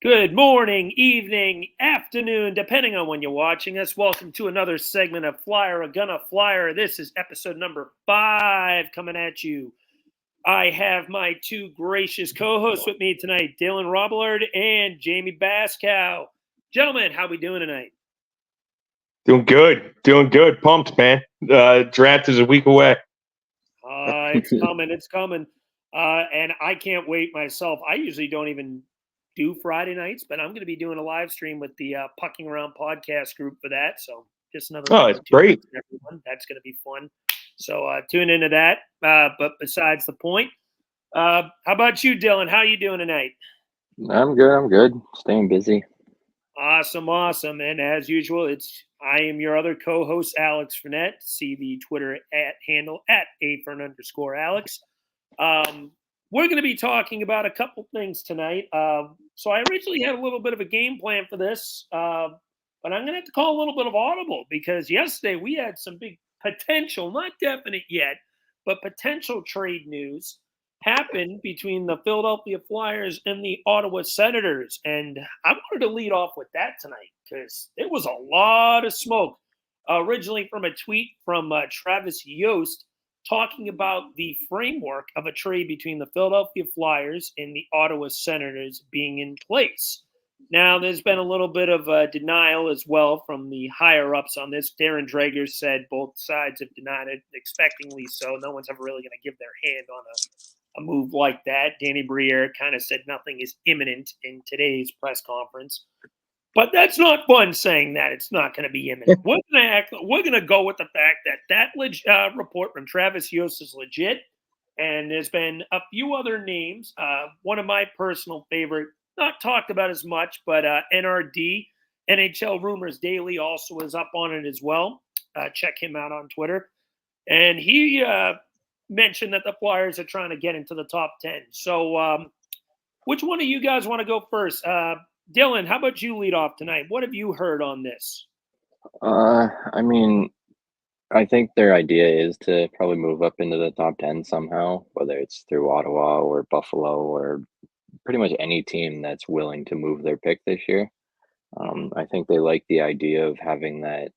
Good morning, evening, afternoon, depending on when you're watching us. Welcome to another segment of Flyera Gonna Flyer. This is episode number 5 coming at you. I have my two gracious co-hosts with me tonight, Dylan Robillard and Jamey Baskow. Gentlemen, how we doing tonight? Doing good. Pumped, man. Draft is a week away. It's coming. And I can't wait myself. I usually don't even do Friday nights, but I'm going to be doing a live stream with the Pucking Around podcast group for that. So just another it's great. everyone. That's going to be fun. So tune into that. But besides the point, how about you, Dylan? How you doing tonight? I'm good. Staying busy. Awesome. And as usual, I am your other co-host, Alex Fournette. See the Twitter handle at @AFern_Alex. We're going to be talking about a couple things tonight. So I originally had a little bit of a game plan for this, but I'm going to have to call a little bit of audible because yesterday we had some big potential, not definite yet, but potential trade news happen between the Philadelphia Flyers and the Ottawa Senators. And I wanted to lead off with that tonight because there was a lot of smoke originally from a tweet from Travis Yost talking about the framework of a trade between the Philadelphia Flyers and the Ottawa Senators being in place. Now, there's been a little bit of denial as well from the higher-ups on this. Darren Dreger said both sides have denied it, expectingly so. No one's ever really going to give their hand on a move like that. Danny Briere kind of said nothing is imminent in today's press conference. But that's not fun saying that it's not going to be imminent. We're going to go with the fact that report from Travis Yost is legit, and there's been a few other names. One of my personal favorite, not talked about as much, but NRD, NHL Rumors Daily, also is up on it as well. Check him out on Twitter. And he mentioned that the Flyers are trying to get into the top 10. So which one of you guys want to go first? Dylan, how about you lead off tonight? What have you heard on this? I think their idea is to probably move up into the top 10 somehow, whether it's through Ottawa or Buffalo or pretty much any team that's willing to move their pick this year. I think they like the idea of having that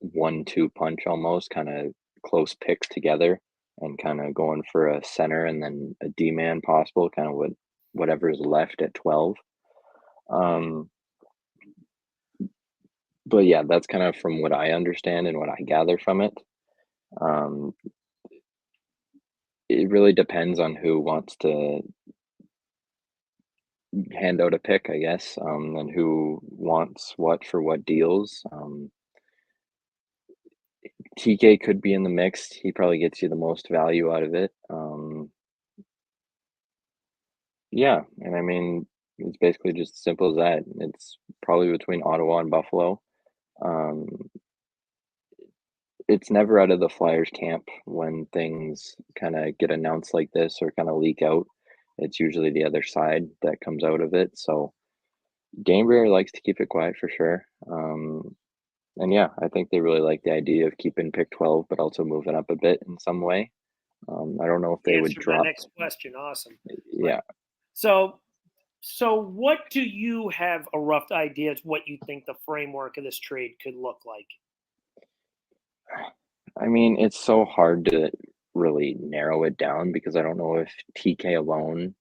1-2 punch almost, kind of close picks together and kind of going for a center and then a D-man possible, kind of with whatever is left at 12. But yeah, that's kind of from what I understand and what I gather from it. It really depends on who wants to hand out a pick, I guess, and who wants what for what deals. TK could be in the mix. He probably gets you the most value out of it. Yeah, and I mean, it's basically just as simple as that. It's probably between Ottawa and Buffalo. It's never out of the Flyers camp when things kind of get announced like this or kind of leak out. It's usually the other side that comes out of it. So Gainbury likes to keep it quiet for sure. And yeah, I think they really like the idea of keeping pick 12, but also moving up a bit in some way. I don't know if they would drop. Next question. Awesome. Yeah. So what do you have a rough idea of what you think the framework of this trade could look like? I mean, it's so hard to really narrow it down because I don't know if TK alone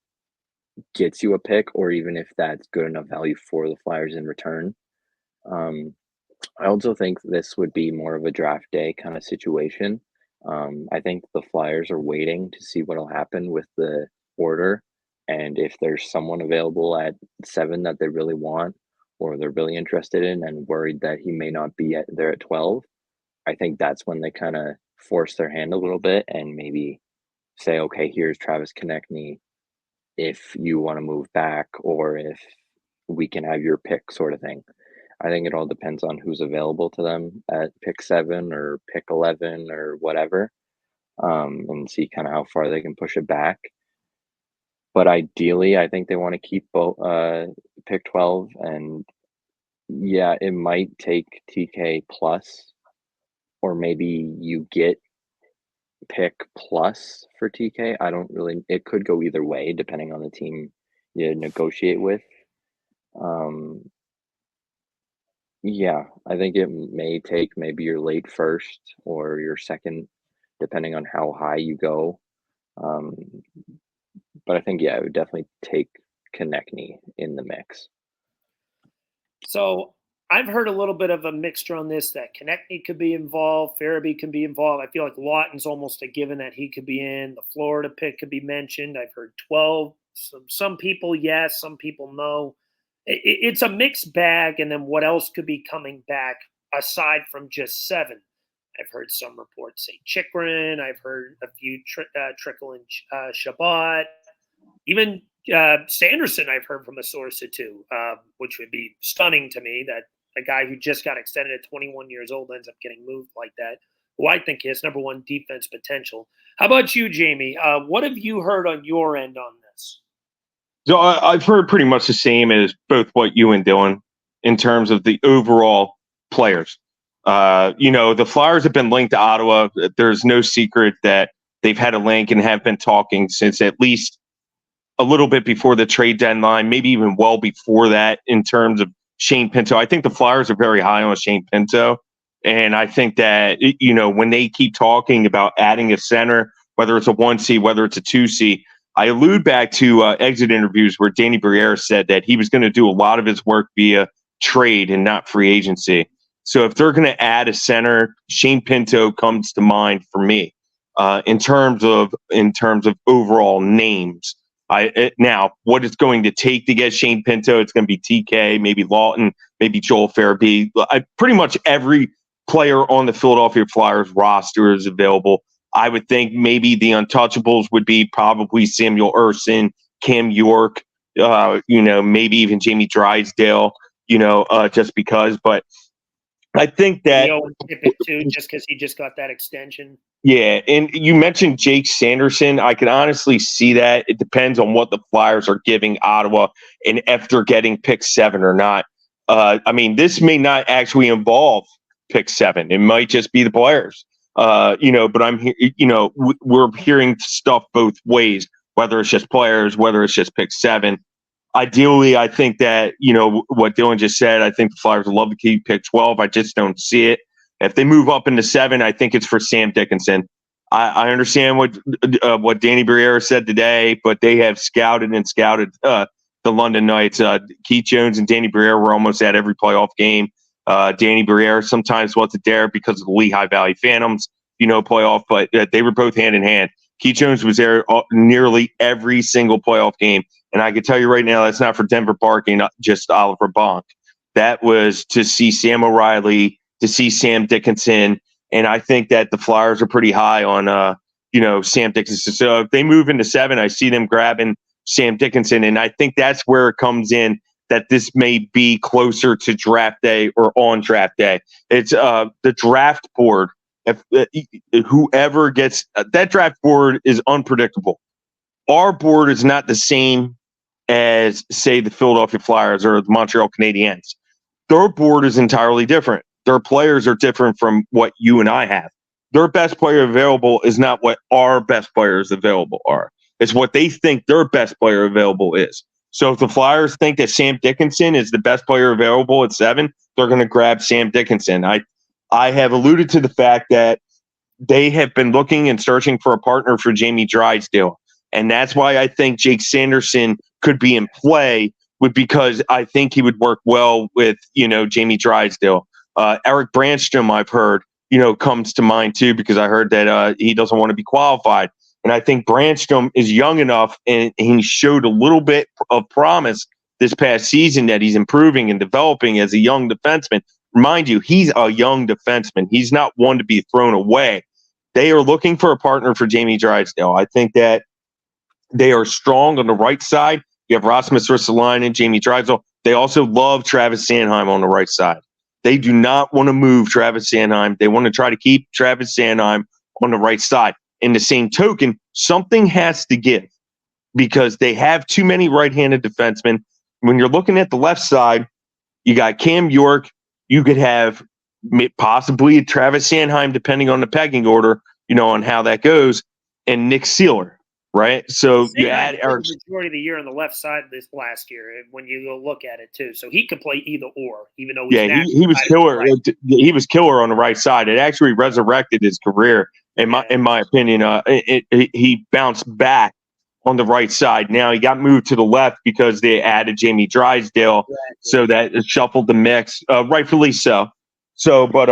gets you a pick or even if that's good enough value for the Flyers in return. I also think this would be more of a draft day kind of situation. I think the Flyers are waiting to see what'll happen with the order. And if there's someone available at 7 that they really want or they're really interested in and worried that he may not be there at 12, I think that's when they kind of force their hand a little bit and maybe say, okay, here's Travis Konechny if you want to move back or if we can have your pick sort of thing. I think it all depends on who's available to them at pick 7 or pick 11 or whatever, and see kind of how far they can push it back. But ideally, I think they want to keep pick 12. And yeah, it might take TK plus, or maybe you get pick plus for TK. I don't really, it could go either way depending on the team you negotiate with. Yeah, I think it may take maybe your late first or your second, depending on how high you go. Um, but I think, yeah, it would definitely take Konechny in the mix. So I've heard a little bit of a mixture on this that Konechny could be involved, Farabee can be involved. I feel like Lawton's almost a given that he could be in. The Florida pick could be mentioned. I've heard 12. Some people yes, some people no. It's a mixed bag. And then what else could be coming back aside from just 7? I've heard some reports say Chikrin. I've heard a few trickle in Shabbat. Even Sanderson, I've heard from a source or two, which would be stunning to me that a guy who just got extended at 21 years old ends up getting moved like that, who I think has number one defense potential. How about you, Jamey? What have you heard on your end on this? So I've heard pretty much the same as both what you and Dylan in terms of the overall players. The Flyers have been linked to Ottawa. There's no secret that they've had a link and have been talking since at least a little bit before the trade deadline, maybe even well before that in terms of Shane Pinto. I think the Flyers are very high on Shane Pinto. And I think that, when they keep talking about adding a center, whether it's a 1C, whether it's a 2C, I allude back to exit interviews where Danny Briere said that he was going to do a lot of his work via trade and not free agency. So if they're going to add a center, Shane Pinto comes to mind for me in terms of overall names. Now, what it's going to take to get Shane Pinto, it's going to be TK, maybe Lawton, maybe Joel Farabee. Pretty much every player on the Philadelphia Flyers roster is available. I would think maybe the untouchables would be probably Samuel Ersson, Cam York, maybe even Jamie Drysdale, just because. But I think that Leo and Tippett too, just because he just got that extension. Yeah, and you mentioned Jake Sanderson. I can honestly see that. It depends on what the Flyers are giving Ottawa and if they're getting pick 7 or not. This may not actually involve pick 7. It might just be the players. But we're hearing stuff both ways, whether it's just players, whether it's just pick 7. Ideally, I think that, what Dylan just said, I think the Flyers would love to keep pick 12. I just don't see it. If they move up into 7, I think it's for Sam Dickinson. I understand what Danny Briere said today, but they have scouted the London Knights. Keith Jones and Danny Briere were almost at every playoff game. Danny Briere sometimes wasn't there because of the Lehigh Valley Phantoms, playoff, but they were both hand in hand. Keith Jones was there nearly every single playoff game. And I can tell you right now, that's not for Denver Barking, just Oliver Bonk. That was to see Sam O'Reilly, to see Sam Dickinson. And I think that the Flyers are pretty high on, Sam Dickinson. So if they move into 7, I see them grabbing Sam Dickinson. And I think that's where it comes in that this may be closer to draft day or on draft day. It's the draft board. If whoever gets that draft board is unpredictable. Our board is not the same as, say, the Philadelphia Flyers or the Montreal Canadiens. Their board is entirely different. Their players are different from what you and I have. Their best player available is not what our best players available are. It's what they think their best player available is. So if the Flyers think that Sam Dickinson is the best player available at 7, they're going to grab Sam Dickinson. I have alluded to the fact that they have been looking and searching for a partner for Jamie Drysdale. And that's why I think Jake Sanderson could be in play, because I think he would work well with, Jamie Drysdale. Eric Branstrom, I've heard, comes to mind too, because I heard that he doesn't want to be qualified. And I think Branstrom is young enough and he showed a little bit of promise this past season that he's improving and developing as a young defenseman. Mind you, he's a young defenseman. He's not one to be thrown away. They are looking for a partner for Jamie Drysdale. I think that they are strong on the right side. You have Rasmus Ristolainen, Jamie Drysdale. They also love Travis Sanheim on the right side. They do not want to move Travis Sanheim. They want to try to keep Travis Sanheim on the right side. In the same token, something has to give because they have too many right-handed defensemen. When you're looking at the left side, you got Cam York. You could have possibly Travis Sanheim, depending on the pecking order, on how that goes, and Nick Seeler. right? So you Sander add played Eric. the majority of the year on the left side this last year when you go look at it too. So he could play either or, even though he's Yeah, naturally he was tied to the killer. right. He was killer on the right side. It actually resurrected his career, in my opinion. He bounced back on the right side. Now he got moved to the left because they added Jamey Drysdale, so that it shuffled the mix, rightfully so. So, but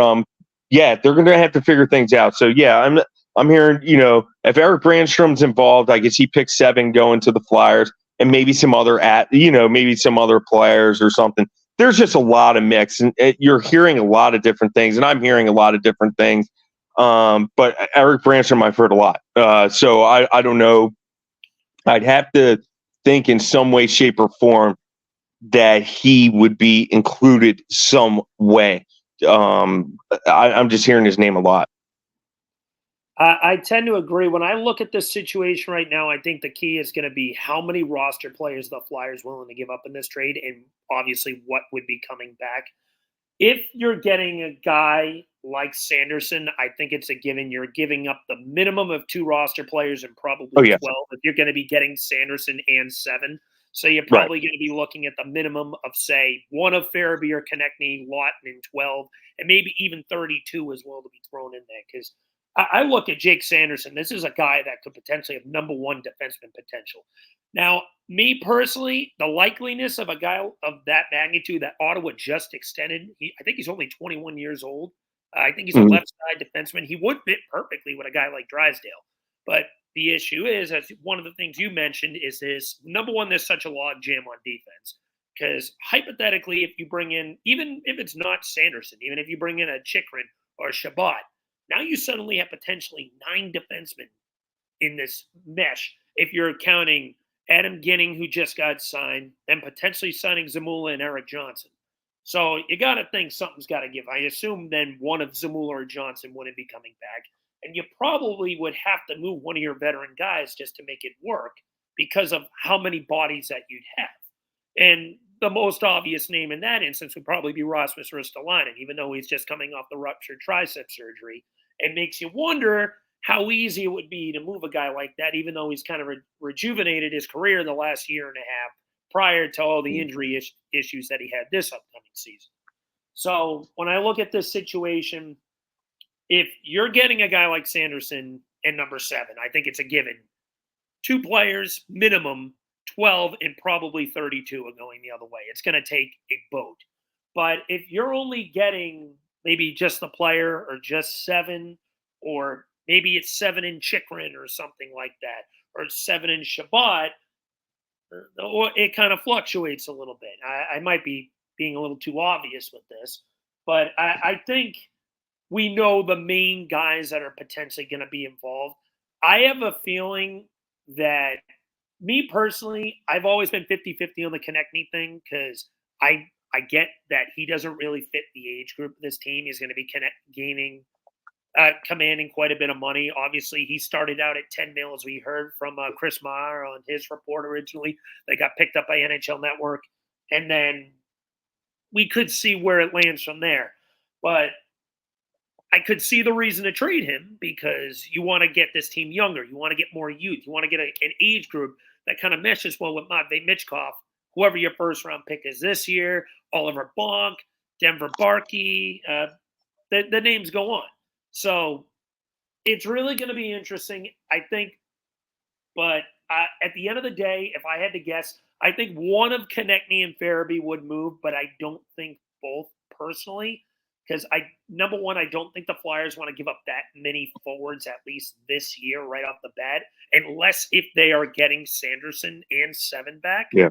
yeah, they're going to have to figure things out. So yeah, I'm hearing, if Eric Brandstrom's involved, I guess he picks 7 going to the Flyers, and maybe some other maybe some other players or something. There's just a lot of mix, and you're hearing a lot of different things, and I'm hearing a lot of different things. But Eric Brandstrom, I've heard a lot. So I don't know. I'd have to think in some way, shape, or form that he would be included some way. I'm just hearing his name a lot. I tend to agree. When I look at this situation right now, I think the key is going to be how many roster players the Flyers willing to give up in this trade, and obviously what would be coming back. If you're getting a guy like Sanderson, I think it's a given. You're giving up the minimum of 2 roster players and probably 12 if you're going to be getting Sanderson and 7. So you're probably going to be looking at the minimum of, say, 1 of Farabee or Konechny, Lawton, and 12, and maybe even 32 as well to be thrown in there. Because I look at Jake Sanderson. This is a guy that could potentially have number 1 defenseman potential. Now, me personally, the likeliness of a guy of that magnitude that Ottawa just extended, I think he's only 21 years old. I think he's a left side defenseman. He would fit perfectly with a guy like Drysdale. But the issue is, as one of the things you mentioned, is this number one, there's such a log jam on defense. Because hypothetically, if you bring in, even if it's not Sanderson, even if you bring in a Chikrin or a Shabbat, now you suddenly have potentially 9 defensemen in this mesh. If you're counting Adam Ginning, who just got signed, then potentially signing Zamula and Eric Johnson. So you got to think something's got to give. I assume then one of Zamula or Johnson wouldn't be coming back. And you probably would have to move one of your veteran guys just to make it work because of how many bodies that you'd have. And the most obvious name in that instance would probably be Rasmus Ristolainen, even though he's just coming off the ruptured tricep surgery. It makes you wonder how easy it would be to move a guy like that, even though he's kind of rejuvenated his career the last year and a half prior to all the injury issues that he had this upcoming season. So when I look at this situation, if you're getting a guy like Sanderson and number 7, I think it's a given. 2 players, minimum, 12 and probably 32 are going the other way. It's going to take a boat. But if you're only getting maybe just the player or just 7, or maybe it's 7 in Chikrin or something like that, or 7 in Shabbat, it kind of fluctuates a little bit. I might be being a little too obvious with this, but I think we know the main guys that are potentially going to be involved. I have a feeling that me personally, I've always been 50-50 on the Konechny thing because I get that he doesn't really fit the age group of this team. He's going to be commanding quite a bit of money. Obviously, he started out at 10 mil, as we heard from Chris Meyer on his report originally. They got picked up by NHL Network. And then we could see where it lands from there. But I could see the reason to trade him because you want to get this team younger. You want to get more youth. You want to get an age group that kind of meshes well with Matvei Michkov, whoever your first-round pick is this year, Oliver Bonk, Denver Barkey, the names go on. So it's really going to be interesting, I think. But at the end of the day, if I had to guess, I think one of Konechny and Farabee would move, but I don't think both personally. Because number one, I don't think the Flyers want to give up that many forwards, at least this year, right off the bat, unless if they are getting Sanderson and 7 back. Yeah.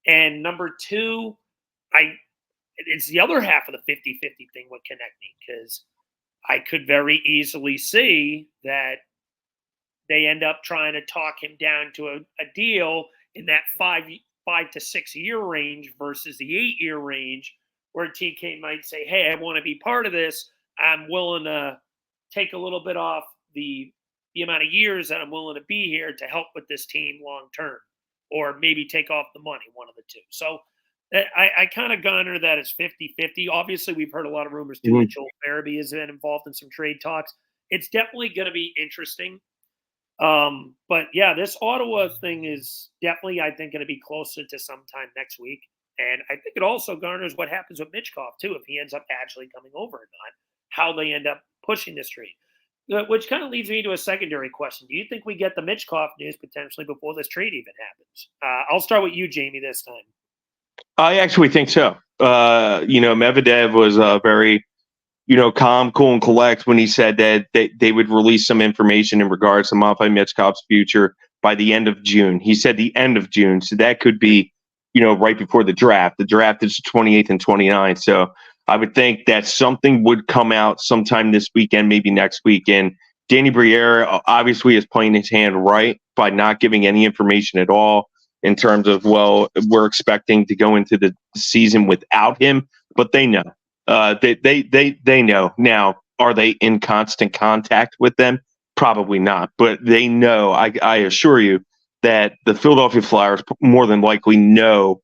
And number 2, it's the other half of the 50-50 thing with Konechny, because I could very easily see that they end up trying to talk him down to a deal in that 5 to 6 year range versus the 8-year range, where TK might say, hey, I want to be part of this. I'm willing to take a little bit off the amount of years that I'm willing to be here to help with this team long term, or maybe take off the money, one of the two. So I kind of garner that as 50-50. Obviously, we've heard a lot of rumors too that Joel Farabee has been involved in some trade talks. It's definitely going to be interesting. But yeah, this Ottawa thing is definitely, I think, going to be closer to sometime next week. And I think it also garners what happens with Mitchkov, too, if he ends up actually coming over or not, how they end up pushing this trade. Which kind of leads me to a secondary question. Do you think we get the Mitchkov news potentially before this trade even happens? I'll start with you, Jamey, this time. I actually think so. Medvedev was very, calm, cool, and collect when he said that they would release some information in regards to Matvei Michkov's future by the end of June. He said the end of June. So that could be, right before the draft. The draft is 28th and 29th. So I would think that something would come out sometime this weekend, maybe next weekend. Danny Briere obviously is playing his hand right by not giving any information at all in terms of, well, we're expecting to go into the season without him, but they know. They know. Now, are they in constant contact with them? Probably not, but they know. I assure you that the Philadelphia Flyers more than likely know,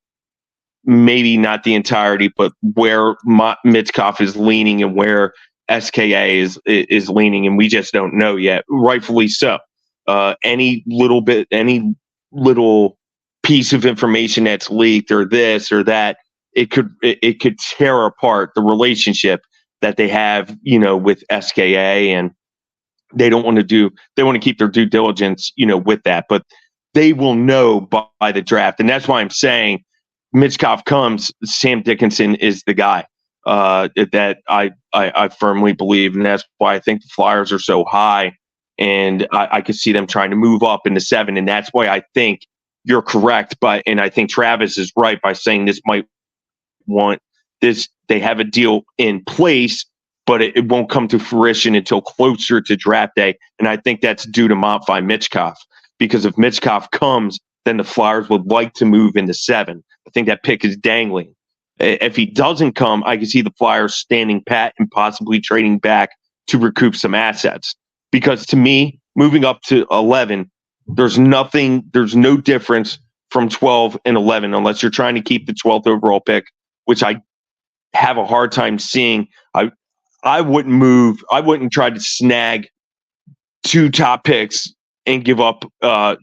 maybe not the entirety, but where Mitzkoff is leaning and where SKA is leaning, and we just don't know yet. Rightfully so. Any little piece of information that's leaked or this or that, it could tear apart the relationship that they have, with SKA, and they want to keep their due diligence, with that, but they will know by the draft. And that's why I'm saying Mitchkov comes, Sam Dickinson is the guy that I firmly believe. And that's why I think the Flyers are so high, and I could see them trying to move up into 7. And that's why I think you're correct. And I think Travis is right by saying this might want this. They have a deal in place, but it won't come to fruition until closer to draft day. And I think that's due to Matvei Michkov, because if Michkov comes, then the Flyers would like to move into 7. I think that pick is dangling. If he doesn't come, I can see the Flyers standing pat and possibly trading back to recoup some assets. Because to me, moving up to 11, there's no difference from 12 and 11, unless you're trying to keep the 12th overall pick, which I have a hard time seeing. I wouldn't move. I wouldn't try to snag 2 top picks and give up,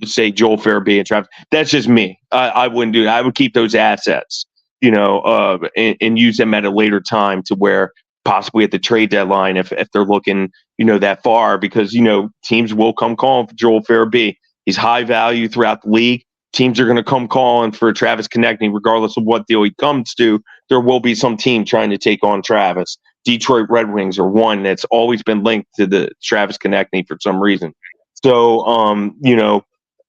say, Joel Farabee and Travis. That's just me. I wouldn't do that. I would keep those assets, and use them at a later time, to where possibly at the trade deadline, if they're looking, that far, because, teams will come calling for Joel Farabee. He's high value throughout the league. Teams are going to come calling for Travis Konechny, regardless of what deal he comes to. There will be some team trying to take on Travis. Detroit Red Wings are one that's always been linked to the Travis Konechny for some reason. So,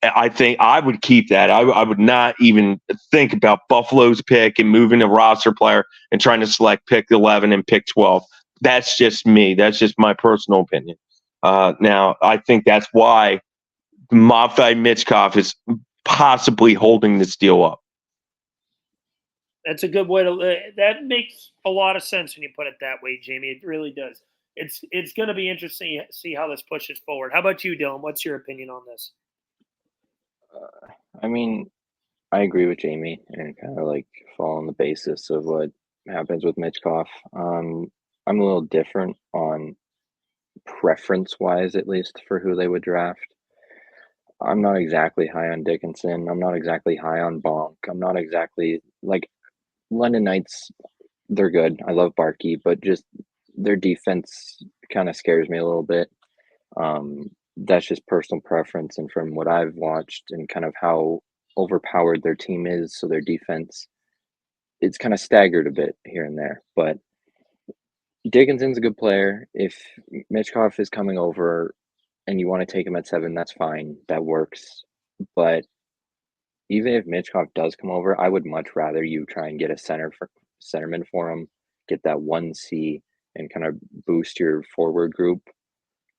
I think I would keep that. I would not even think about Buffalo's pick and moving a roster player and trying to select pick 11 and pick 12. That's just me. That's just my personal opinion. Now, I think that's why Matvei Michkov is possibly holding this deal up. That's a good way to. That makes a lot of sense when you put it that way, Jamey. It really does. It's going to be interesting to see how this pushes forward. How about you, Dylan? What's your opinion on this? I mean, I agree with Jamey, and kind of like fall on the basis of what happens with Michkov. I'm a little different on preference-wise, at least, for who they would draft. I'm not exactly high on Dickinson. I'm not exactly high on Bonk. I'm not exactly like London Knights. They're good. I love Barkey, but just their defense kind of scares me a little bit. That's just personal preference, and from what I've watched and kind of how overpowered their team is, so their defense, it's kind of staggered a bit here and there. But Dickinson's a good player. If Michkov is coming over and you want to take him at 7, that's fine. That works. But even if Michkov does come over, I would much rather you try and get a centerman for him, get that 1C, and kind of boost your forward group,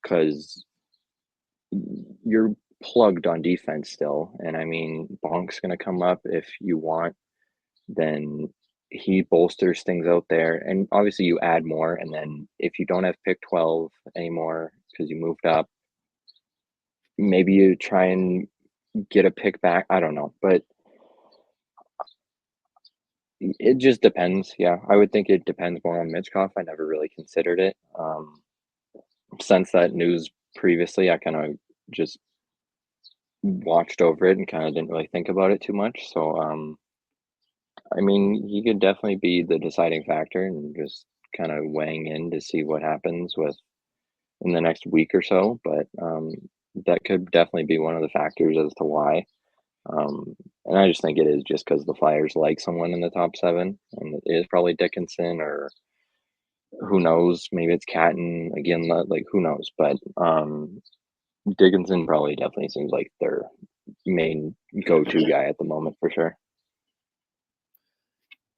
because you're plugged on defense still. And I mean, Bonk's going to come up if you want, then he bolsters things out there. And obviously you add more. And then if you don't have pick 12 anymore because you moved up, maybe you try and get a pick back. I don't know, but it just depends. Yeah, I would think it depends more on Michkov. I never really considered it. Since that news previously, I kind of just watched over it and kind of didn't really think about it too much. So, I mean, he could definitely be the deciding factor and just kind of weighing in to see what happens with in the next week or so. But that could definitely be one of the factors as to why. And I just think it is just because the Flyers like someone in the top 7, and it is probably Dickinson or who knows, maybe it's Catton again, like who knows. But Dickinson probably definitely seems like their main go-to guy at the moment for sure.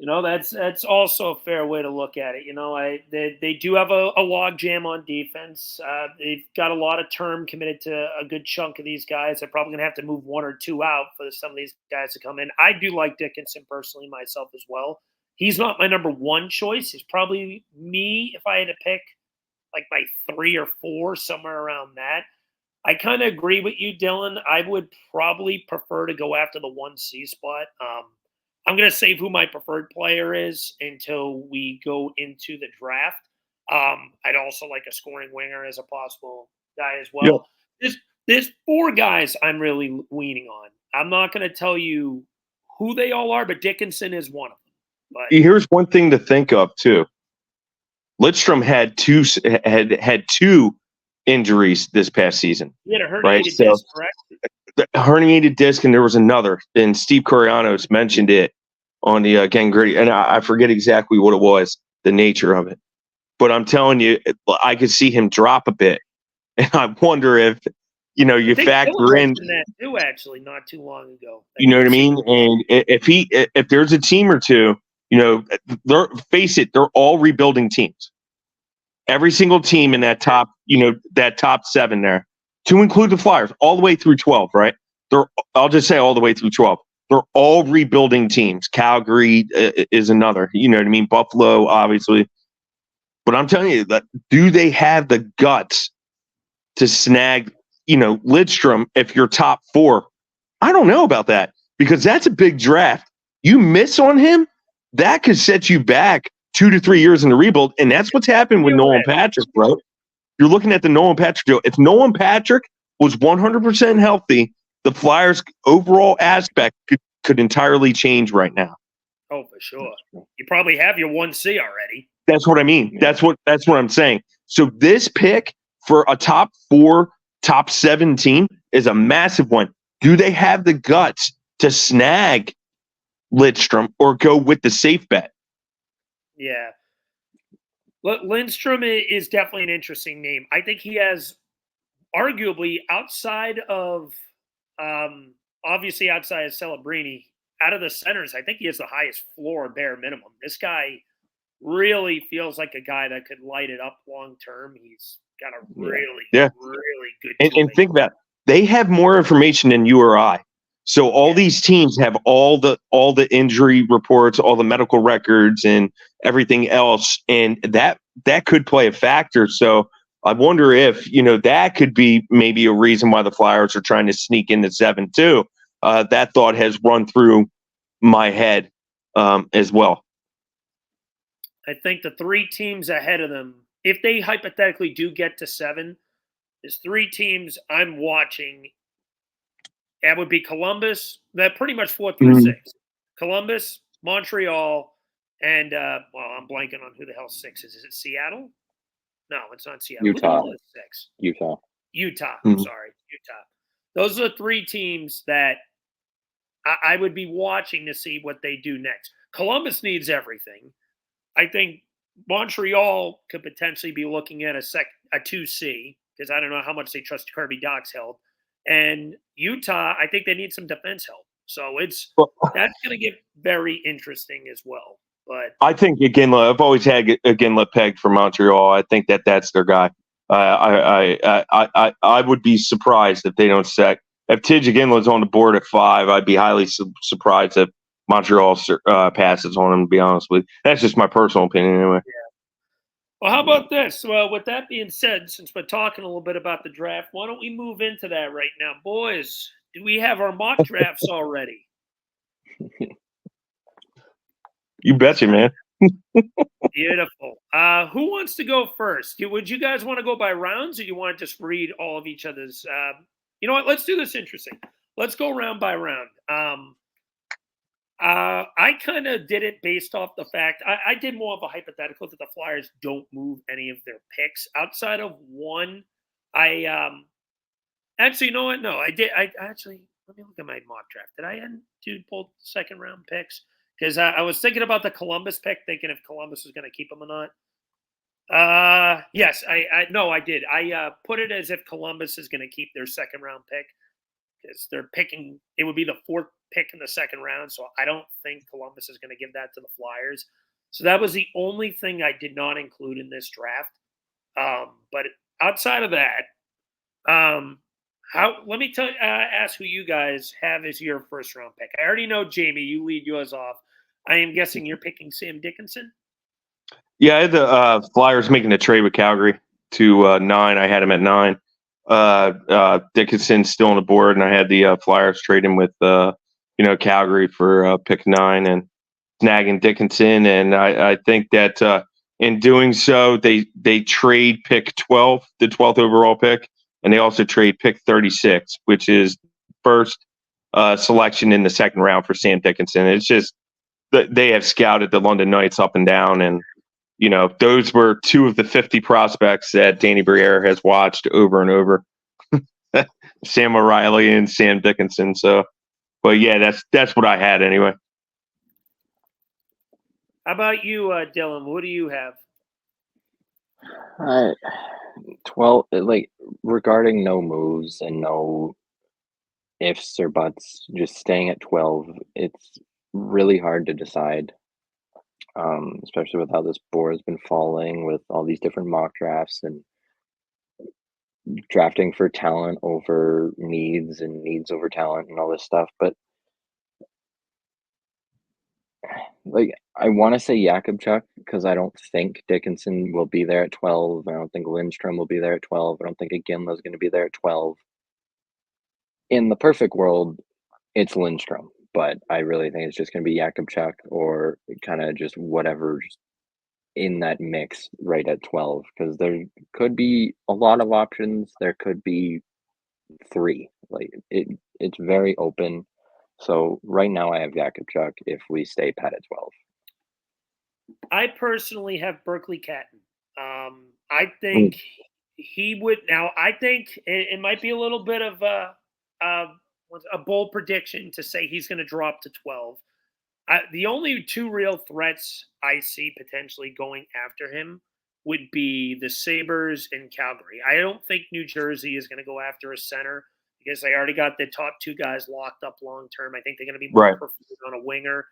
That's also a fair way to look at it. They do have a log jam on defense. They've got a lot of term committed to a good chunk of these guys. They're probably going to have to move 1 or 2 out for some of these guys to come in. I do like Dickinson personally myself as well. He's not my number 1 choice. He's probably me if I had to pick like my 3 or 4, somewhere around that. I kind of agree with you, Dylan. I would probably prefer to go after the 1C spot. I'm going to save who my preferred player is until we go into the draft. I'd also like a scoring winger as a possible guy as well. There's 4 guys I'm really leaning on. I'm not going to tell you who they all are, but Dickinson is one of them. But here's one thing to think of too. Lidstrom had two injuries this past season. he had a herniated Right, disc, correct? The herniated disc, and there was another. And Steve Corianos mentioned it on the Gang Gritty, and I forget exactly what it was, the nature of it. But I'm telling you, I could see him drop a bit, and I wonder if you I think factor Dylan in. mentioned that too, actually, not too long ago. You know what I mean? And if there's a team or two, face it, they're all rebuilding teams. Every single team in that top 7 there, to include the Flyers, all the way through 12, right? I'll just say all the way through 12. They're all rebuilding teams. Calgary is another. You know what I mean? Buffalo, obviously. But I'm telling you that do they have the guts to snag, Lidstrom if you're top 4? I don't know about that because that's a big draft. You miss on him, that could set you back 2 to 3 years in the rebuild, and that's what's happened with Nolan Patrick, bro. You're looking at the Nolan Patrick deal. If Nolan Patrick was 100% healthy, the Flyers' overall aspect could entirely change right now. Oh, for sure. You probably have your 1C already. That's what I mean. That's what I'm saying. So this pick for a top 4, top 7 team is a massive one. Do they have the guts to snag Lidstrom or go with the safe bet? Yeah. Lindstrom is definitely an interesting name. I think he has arguably outside of obviously outside of Celebrini, out of the centers, I think he has the highest floor bare minimum. This guy really feels like a guy that could light it up long term. He's got a really good and think about it. They have more information than you or I. So all these teams have all the injury reports, all the medical records, and everything else, and that could play a factor. So I wonder if that could be maybe a reason why the Flyers are trying to sneak into 7 too. That thought has run through my head as well. I think the 3 teams ahead of them, if they hypothetically do get to 7, there's 3 teams I'm watching. That would be Columbus. That pretty much 4 through 6. Columbus, Montreal, and I'm blanking on who the hell 6 is. Is it Seattle? No, it's not Seattle. Utah. Who the hell is 6? Utah. I'm sorry, Utah. Those are the 3 teams that I would be watching to see what they do next. Columbus needs everything. I think Montreal could potentially be looking at a 2C because I don't know how much they trust Kirby Doc's help. And Utah, I think they need some defense help. So that's going to get very interesting as well. But I think I've always had Iginla pegged for Montreal. I think that's their guy. I would be surprised if they don't sack. If Tidge Iginla's on the board at 5, I'd be highly surprised if Montreal passes on him, to be honest with you. That's just my personal opinion anyway. Yeah. Well, how about this? Well, with that being said, since we're talking a little bit about the draft, why don't we move into that right now? Boys, do we have our mock drafts already? You betcha, man. Beautiful. Who wants to go first? Would you guys want to go by rounds, or you want to just read all of each other's You know what? Let's do this interesting. Let's go round by round. I kind of did it based off the fact I did more of a hypothetical that the Flyers don't move any of their picks outside of one. Actually, you know what? No, I did. I actually let me look at my mock draft. Did I do both second round picks? Because I was thinking about the Columbus pick, thinking if Columbus was going to keep him or not. Yes, no, I did. I put it as if Columbus is going to keep their second round pick because they're picking. It would be the fourth pick in the second round, so I don't think Columbus is going to give that to the Flyers. So that was the only thing I did not include in this draft. But outside of that, let me ask who you guys have as your first round pick. I already know, Jamey, you lead yours off. I am guessing you're picking Sam Dickinson. Yeah, I had the Flyers making a trade with Calgary to 9. I had him at 9. Dickinson's still on the board, and I had the Flyers trading with Calgary for pick 9 and snagging Dickinson. And I think that in doing so, they trade pick 12, the 12th overall pick, and they also trade pick 36, which is first selection in the second round for Sam Dickinson. It's just that they have scouted the London Knights up and down, and those were 2 of the 50 prospects that Danny Briere has watched over and over. Sam O'Reilly and Sam Dickinson. So, but yeah, that's what I had anyway. How about you, Dylan? What do you have? 12, like, regarding no moves and no ifs or buts, just staying at 12, it's really hard to decide, especially with how this board has been falling with all these different mock drafts and drafting for talent over needs and needs over talent and all this stuff. But like, I want to say Jakubchuk because I don't think Dickinson will be there at 12. I don't think Lindstrom will be there at 12. I don't think Iginla is going to be there at 12. In the perfect world, it's Lindstrom, but I really think it's just going to be Jakubchuk or kind of just whatever's in that mix right at 12, because there could be a lot of options. There could be 3. Like, it's very open. So right now I have Jakubchuk if we stay pat at 12. I personally have Berkeley Catton. I think he would. Now, I think it might be a little bit of a bold prediction to say he's going to drop to 12. The only 2 real threats I see potentially going after him would be the Sabres and Calgary. I don't think New Jersey is going to go after a center because they already got the top 2 guys locked up long term. I think they're going to be more preferred on a winger.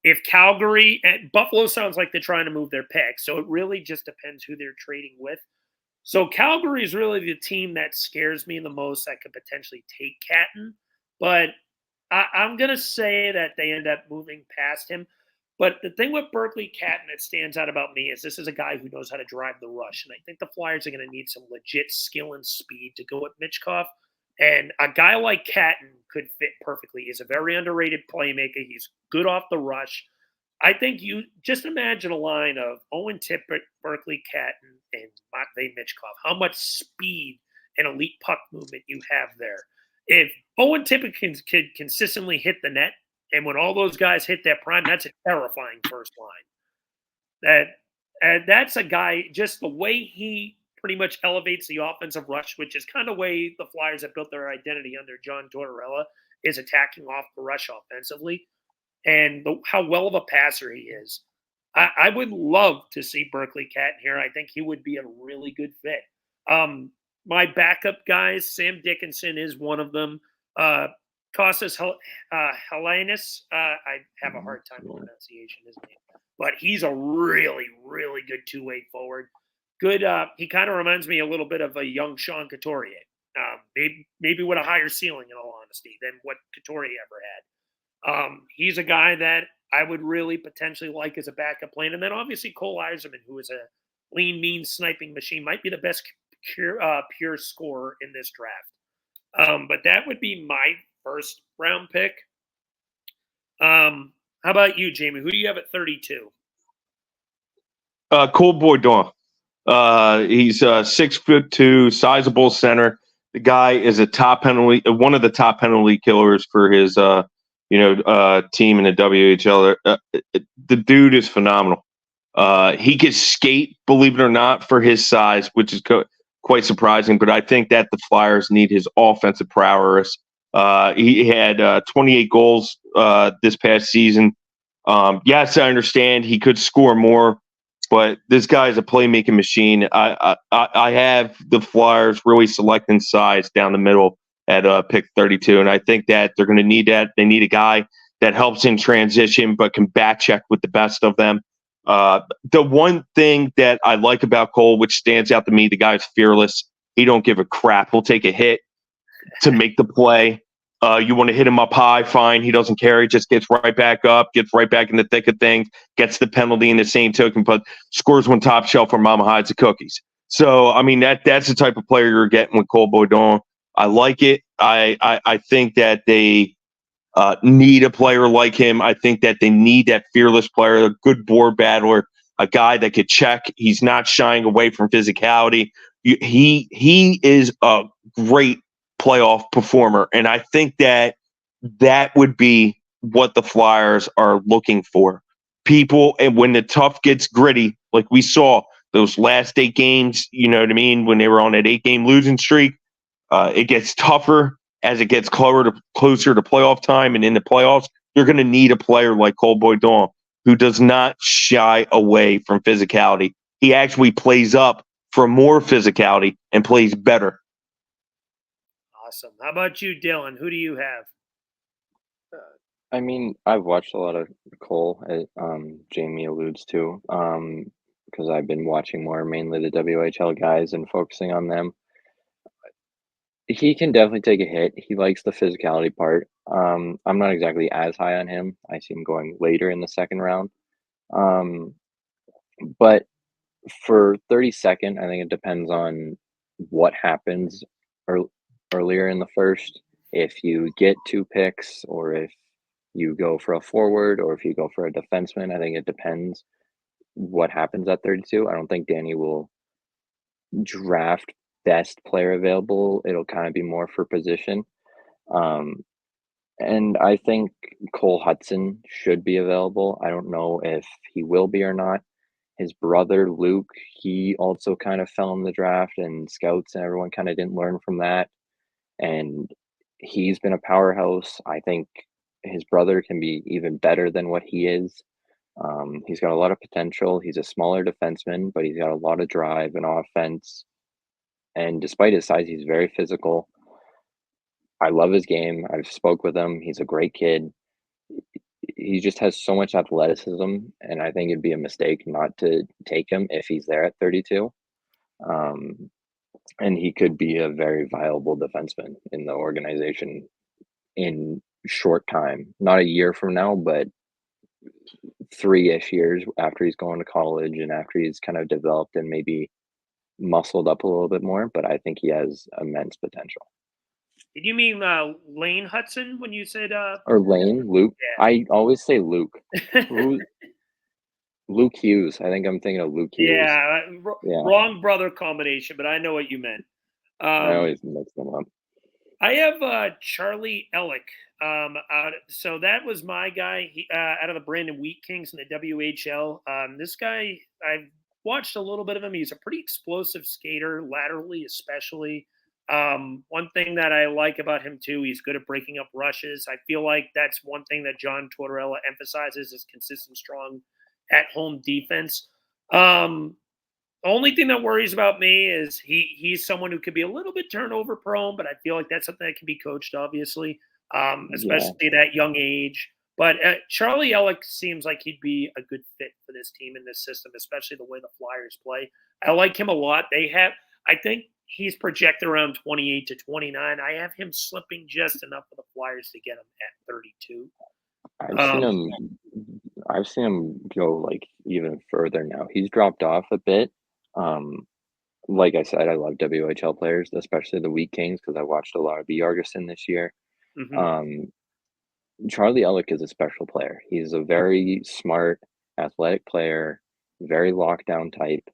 If Calgary and Buffalo sounds like they're trying to move their pick, so it really just depends who they're trading with. So Calgary is really the team that scares me the most that could potentially take Catton, but I'm going to say that they end up moving past him. But the thing with Berkeley Catton that stands out about me is this is a guy who knows how to drive the rush. And I think the Flyers are going to need some legit skill and speed to go with Michkov. And a guy like Catton could fit perfectly. He's a very underrated playmaker. He's good off the rush. I think you just imagine a line of Owen Tippett, Berkeley Catton, and Matvei Michkov. How much speed and elite puck movement you have there. If Owen Tippett can consistently hit the net, and when all those guys hit their prime, that's a terrifying first line. That's a guy, just the way he pretty much elevates the offensive rush, which is kind of way the Flyers have built their identity under John Tortorella, is attacking off the rush offensively. And how well of a passer he is. I would love to see Berkeley Catton here. I think he would be a really good fit. My backup guys, Sam Dickinson is one of them. Kostas Helenius, I have a hard time with pronunciation his name, but he's a really, really good 2-way forward. Good. He kind of reminds me a little bit of a young Sean Couturier, maybe with a higher ceiling, in all honesty, than what Couturier ever had. He's a guy that I would really potentially like as a backup plan. And then obviously Cole Eiserman, who is a lean, mean sniping machine, might be the best pure scorer in this draft. But that would be my first round pick. How about you, Jamey? Who do you have at 32? Cole Boydon. He's 6'2", sizable center. The guy is one of the top penalty killers for his team in the WHL. The dude is phenomenal. He can skate, believe it or not, for his size, which is quite surprising. But I think that the Flyers need his offensive prowess. He had 28 goals this past season. Yes, I understand he could score more, but this guy is a playmaking machine. I have the Flyers really selecting size down the middle at pick 32, and I think that they're going to need that. They need a guy that helps in transition but can back check with the best of them. The one thing that I like about Cole, which stands out to me, the guy's fearless. He don't give a crap. He'll take a hit to make the play. You want to hit him up high, fine. He doesn't care. He just gets right back up, gets right back in the thick of things, gets the penalty in the same token, but scores one top shelf where mama hides the cookies. So, I mean, that's the type of player you're getting with Cole Boydon. I like it. I think that they need a player like him. I think that they need that fearless player, a good board battler, a guy that could check. He's not shying away from physicality. He is a great playoff performer, and I think that would be what the Flyers are looking for. People, and when the tough gets gritty, like we saw those last 8 games, you know what I mean, when they were on that 8-game losing streak, it gets tougher as it gets closer to playoff time, and in the playoffs, you're going to need a player like Cole Boydon who does not shy away from physicality. He actually plays up for more physicality and plays better. Awesome. How about you, Dylan? Who do you have? I mean, I've watched a lot of Cole, as Jamey alludes to, because I've been watching more mainly the WHL guys and focusing on them. He can definitely take a hit. He likes the physicality part. I'm not exactly as high on him. I see him going later in the second round. But for 32nd, I think it depends on what happens earlier in the first. If you get 2 picks, or if you go for a forward, or if you go for a defenseman, I think it depends what happens at 32. I don't think Danny will draft best player available. It'll kind of be more for position. Um, and I think Cole Hudson should be available. I don't know if he will be or not. His brother Luke, he also kind of fell in the draft, and scouts and everyone kind of didn't learn from that. And he's been a powerhouse. I think his brother can be even better than what he is. He's got a lot of potential. He's a smaller defenseman, but he's got a lot of drive and offense. And despite his size, he's very physical. I love his game. I've spoke with him. He's a great kid. He just has so much athleticism, and I think it'd be a mistake not to take him if he's there at 32. And he could be a very viable defenseman in the organization in short time. Not a year from now, but 3-ish years after he's going to college and after he's kind of developed and maybe muscled up a little bit more. But I think he has immense potential. Did you mean Lane Hudson when you said or Lane? Luke? Yeah. I always say Luke. Luke Hughes. I think I'm thinking of Luke Hughes. Yeah, wrong brother combination, but I know what you meant. I always mix them up. I have Charlie Ellick. So that was my guy out of the Brandon Wheat Kings in the WHL. This guy, I've watched a little bit of him. He's a pretty explosive skater, laterally especially. One thing that I like about him too, he's good at breaking up rushes. I feel like that's one thing that John Tortorella emphasizes is consistent, strong at-home defense. Only thing that worries about me is he's someone who could be a little bit turnover prone, but I feel like that's something that can be coached, obviously, especially at that young age. But Charlie Ellick seems like he'd be a good fit for this team in this system, especially the way the Flyers play. I like him a lot. I think he's projected around 28 to 29. I have him slipping just enough for the Flyers to get him at 32. I've seen him go like even further now. He's dropped off a bit. Like I said, I love WHL players, especially the Wheat Kings, because I watched a lot of Bjargeson this year. Mm-hmm. Charlie Ellick is a special player. He's a very smart, athletic player, very lockdown type,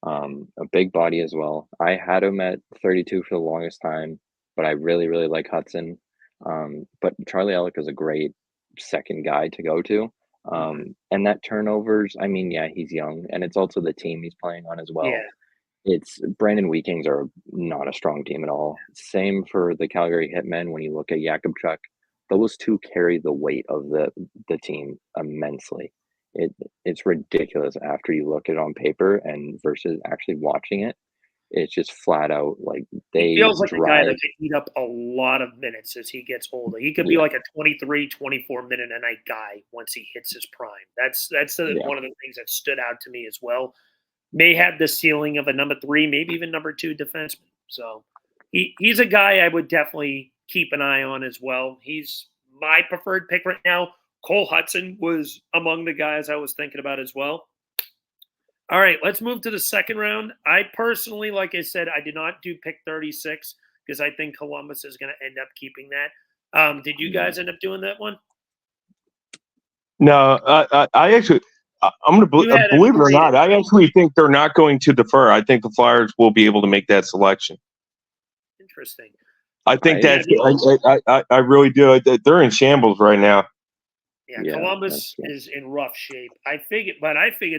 a big body as well. I had him at 32 for the longest time. but I really, really like Hudson. But Charlie Alec is a great second guy to go to. And that turnovers, I mean, yeah, he's young, and it's also the team he's playing on as well. Yeah. It's Brandon Weekings are not a strong team at all. Same for the Calgary Hitmen. When you look at Jakubchuk, those two carry the weight of the team immensely. It's ridiculous after you look at it on paper and versus actually watching it. It's just flat out like He they feels like a guy that drive. could eat up a lot of minutes as he gets older. He could be Yeah, like a 23, 24 minute a night guy once he hits his prime. That's yeah, one of the things that stood out to me as well. May have the ceiling of a number 3, maybe even number 2 defenseman. So he's a guy I would definitely keep an eye on as well. He's my preferred pick right now. Cole Hudson was among the guys I was thinking about as well. All right, let's move to the second round. I personally, like I said, I did not do pick 36 because I think Columbus is going to end up keeping that. Did you guys end up doing that one? No, I actually, I'm going You to had believe it or agreed. not. I actually think they're not going to defer. I think the Flyers will be able to make that selection. Interesting. I think I- I really do. They're in shambles right now. Yeah, Yeah, Columbus that's is in rough shape. I figured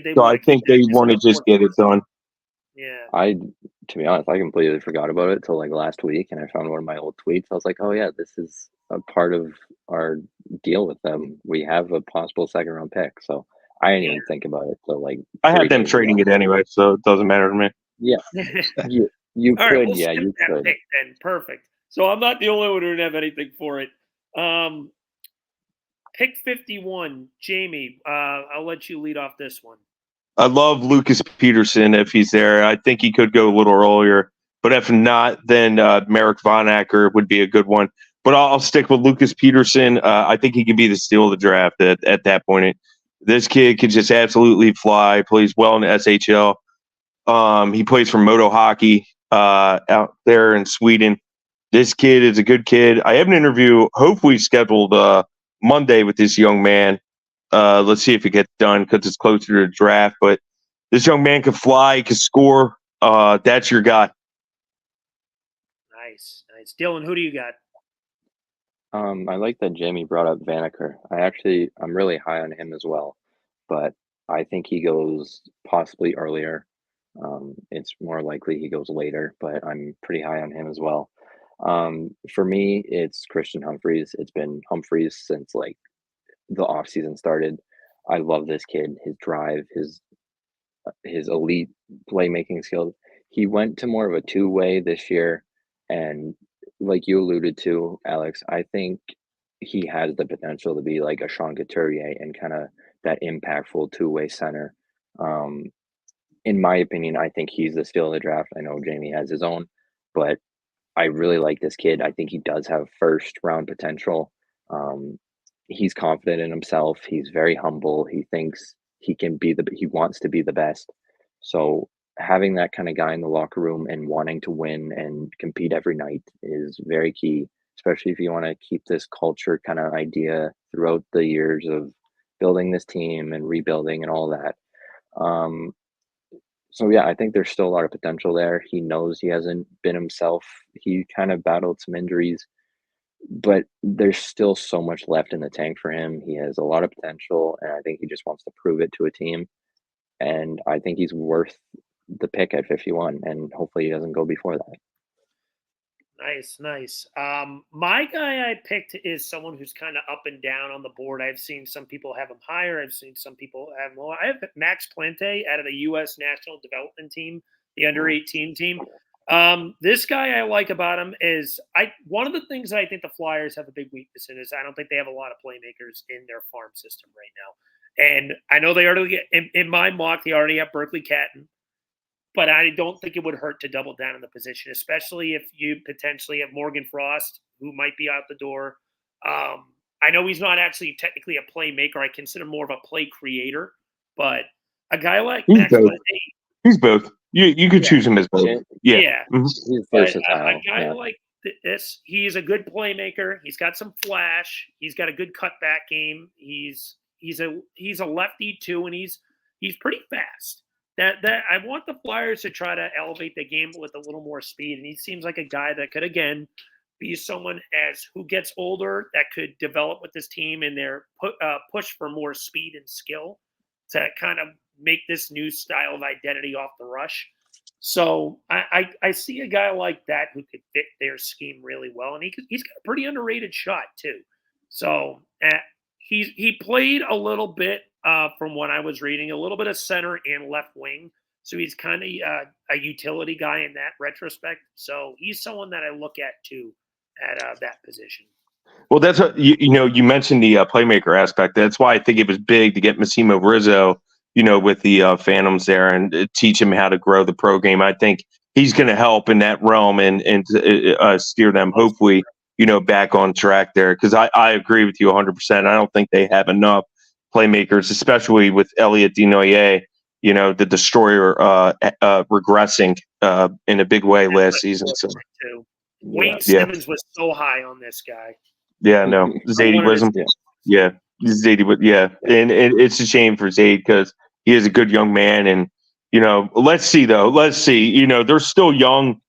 they So I want to keep think that they because want to of the just get it done. Yeah. to be honest, I completely forgot about it till like last week, and I found one of my old tweets. I was like, oh yeah, this is a part of our deal with them. We have a possible second round pick, so I didn't Yeah. even think about it till like I 3 had them days trading ago. it anyway, so it doesn't matter to me. Yeah, you All right, could, we'll yeah, skip you that could. pick then. Perfect. So I'm not the only one who didn't have anything for it. Pick 51, Jamey. I'll let you lead off this one. I love Lucas Peterson if he's there. I think he could go a little earlier, but if not, then Merrick Von Acker would be a good one. But I'll stick with Lucas Peterson. I think he could be the steal of the draft at that point. This kid could just absolutely fly. Plays well in the SHL. He plays for Moto Hockey out there in Sweden. This kid is a good kid. I have an interview hopefully scheduled Monday with this young man. Let's see if it gets done because it's closer to the draft. But this young man can fly, can score. That's your guy. Nice. Dylan, who do you got? I like that Jamie brought up Vanacker. I'm really high on him as well, but I think he goes possibly earlier. It's more likely he goes later, but I'm pretty high on him as well. For me, it's Christian Humphreys. It's been Humphreys since like the off season started. I love this kid, his drive, his elite playmaking skills. He went to more of a two-way this year, and like you alluded to, Alex, I think he has the potential to be like a Sean Couturier and kind of that impactful two-way center. Um, in my opinion, I think he's the steal of the draft. I know Jamie has his own, but I really like this kid. I think he does have first round potential. Um, he's confident in himself. He's very humble. He thinks he wants to be the best. So having that kind of guy in the locker room and wanting to win and compete every night is very key, especially if you want to keep this culture kind of idea throughout the years of building this team and rebuilding and all that. Um, so yeah, I think there's still a lot of potential there. He knows he hasn't been himself. He kind of battled some injuries, but there's still so much left in the tank for him. He has a lot of potential, and I think he just wants to prove it to a team. And I think he's worth the pick at 51, and hopefully he doesn't go before that. Nice. My guy I picked is someone who's kind of up and down on the board. I've seen some people have him higher. I've seen some people have him lower. I have Max Plante out of the U.S. National Development Team, the under 18 team. This guy I like about him is one of the things that I think the Flyers have a big weakness in is I don't think they have a lot of playmakers in their farm system right now. And I know they already in my mock they already have Berkeley Catton. But I don't think it would hurt to double down in the position, especially if you potentially have Morgan Frost, who might be out the door. I know he's not actually technically a playmaker. I consider more of a play creator. But a guy like He's Max both. Plante, He's both. You could choose him as both. Yeah. yeah. Mhm. He's But versatile. a guy Yeah. like this, he's a good playmaker. He's got some flash. He's got a good cutback game. He's a lefty too, and he's pretty fast. That I want the Flyers to try to elevate the game with a little more speed, and he seems like a guy that could again be someone as who gets older that could develop with this team and their push for more speed and skill to kind of make this new style of identity off the rush. So I see a guy like that who could fit their scheme really well, and he's got a pretty underrated shot too. So he played a little bit from what I was reading, a little bit of center and left wing. So he's kind of a utility guy in that retrospect. So he's someone that I look at too at that position. Well, that's you mentioned the playmaker aspect. That's why I think it was big to get Massimo Rizzo, with the Phantoms there and teach him how to grow the pro game. I think he's going to help in that realm and steer them hopefully, back on track there. Because I agree with you 100%. I don't think they have enough playmakers, especially with Elliot Desnoyers, the destroyer regressing in a big way last season. So Wayne Simmons was so high on this guy. Yeah, no, Zadie Wisdom. Yeah, Zadie. Yeah, and it's a shame for Zade because he is a good young man, and let's see though. Let's see. They're still young.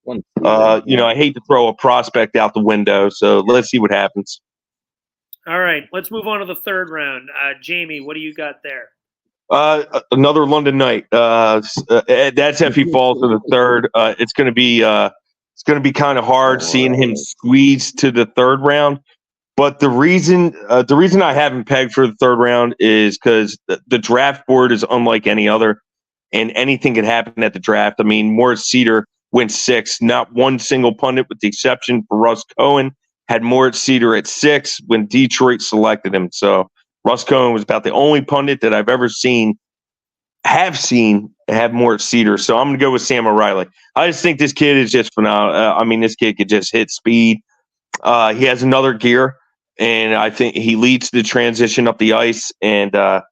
I hate to throw a prospect out the window, so let's see what happens. All right, let's move on to the third round. Jamey, what do you got there? Another London night. That's if he falls to the third. It's going to be kind of hard seeing him squeeze to the third round. But the reason I haven't pegged for the third round is because the draft board is unlike any other, and anything can happen at the draft. I mean, Morris Cedar went 6. Not one single pundit, with the exception for Russ Cohen, had Morris Cedar at 6 when Detroit selected him. So Russ Cohen was about the only pundit that I've ever have Morris Cedar. So I'm going to go with Sam O'Reilly. I just think this kid is just phenomenal. This kid could just hit speed. He has another gear. And I think he leads the transition up the ice. And I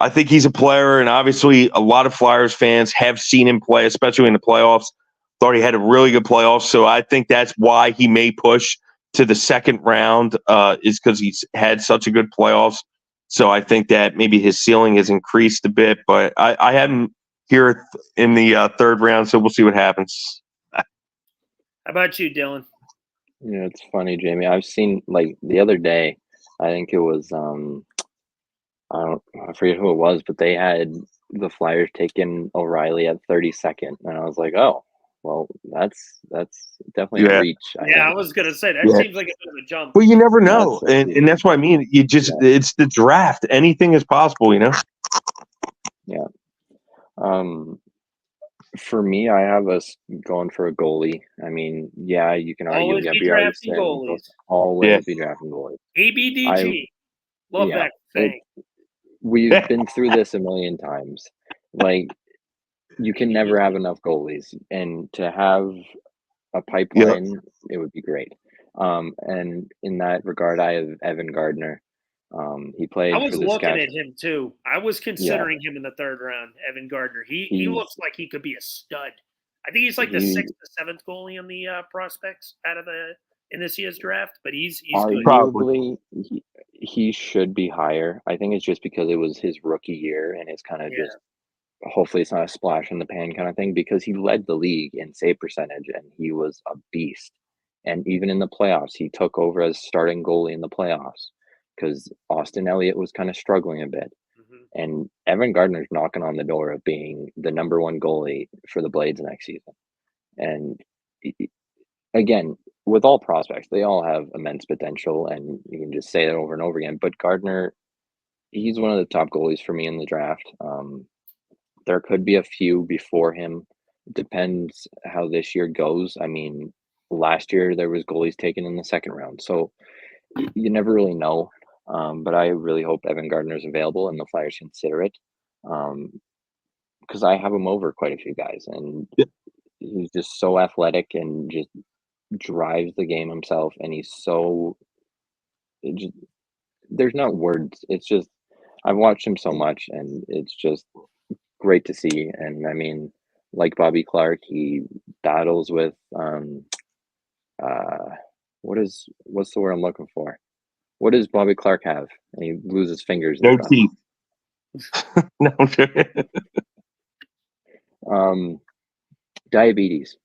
think he's a player. And obviously, a lot of Flyers fans have seen him play, especially in the playoffs. Thought he had a really good playoffs. So I think that's why he may push to the second round, is because he's had such a good playoffs. So I think that maybe his ceiling has increased a bit. But I had him here in the third round. So we'll see what happens. How about you, Dylan? It's funny, Jamie. I've seen, like, the other day, I think it was I forget who it was, but they had the Flyers taking O'Reilly at 32nd, and I was like, oh, well, that's definitely a reach. I was gonna say that seems like a bit of a jump. Well, you never know, and that's what I mean. You just it's the draft. Anything is possible, Yeah. For me, I have us going for a goalie. You can argue Always be drafting goalies. Always be drafting goalies. ABDG. Love that thing. We've been through this a million times. Like, you can never have enough goalies, and to have a pipeline, it would be great. And in that regard, I have Evan Gardner. He played. I was looking at him too. I was considering him in the third round, Evan Gardner. He looks like he could be a stud. I think he's like the 6th or 7th goalie on the prospects in this year's draft. But he's arguably good. He should be higher. I think it's just because it was his rookie year, and it's kind of just hopefully it's not a splash in the pan kind of thing, because he led the league in save percentage and he was a beast. And even in the playoffs, he took over as starting goalie in the playoffs, because Austin Elliott was kind of struggling a bit. Mm-hmm. And Evan Gardner's knocking on the door of being the number 1 goalie for the Blades next season. And again, with all prospects, they all have immense potential, and you can just say that over and over again. But Gardner, he's one of the top goalies for me in the draft. There could be a few before him. It depends how this year goes. Last year there was goalies taken in the second round, so you never really know. But I really hope Evan Gardner is available and the Flyers consider it, because I have him over quite a few guys, and he's just so athletic and just drives the game himself, and he's so there's not words. It's just, I've watched him so much, and it's just great to see. And like Bobby Clark, he battles with what's the word I'm looking for? What does Bobby Clark have? And he loses fingers. No teeth. No. Diabetes.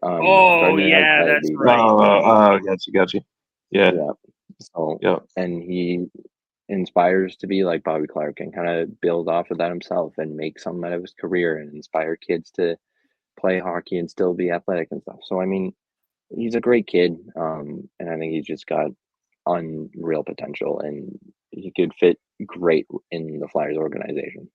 Oh, Gardner has yeah, that's diabetes. right. Gotcha. Yeah. Yeah. So, Yeah. and he inspires to be like Bobby Clark and kind of build off of that himself and make something out of his career and inspire kids to play hockey and still be athletic and stuff. So, I mean, he's a great kid. And I think he's just got unreal potential and he could fit great in the Flyers organization.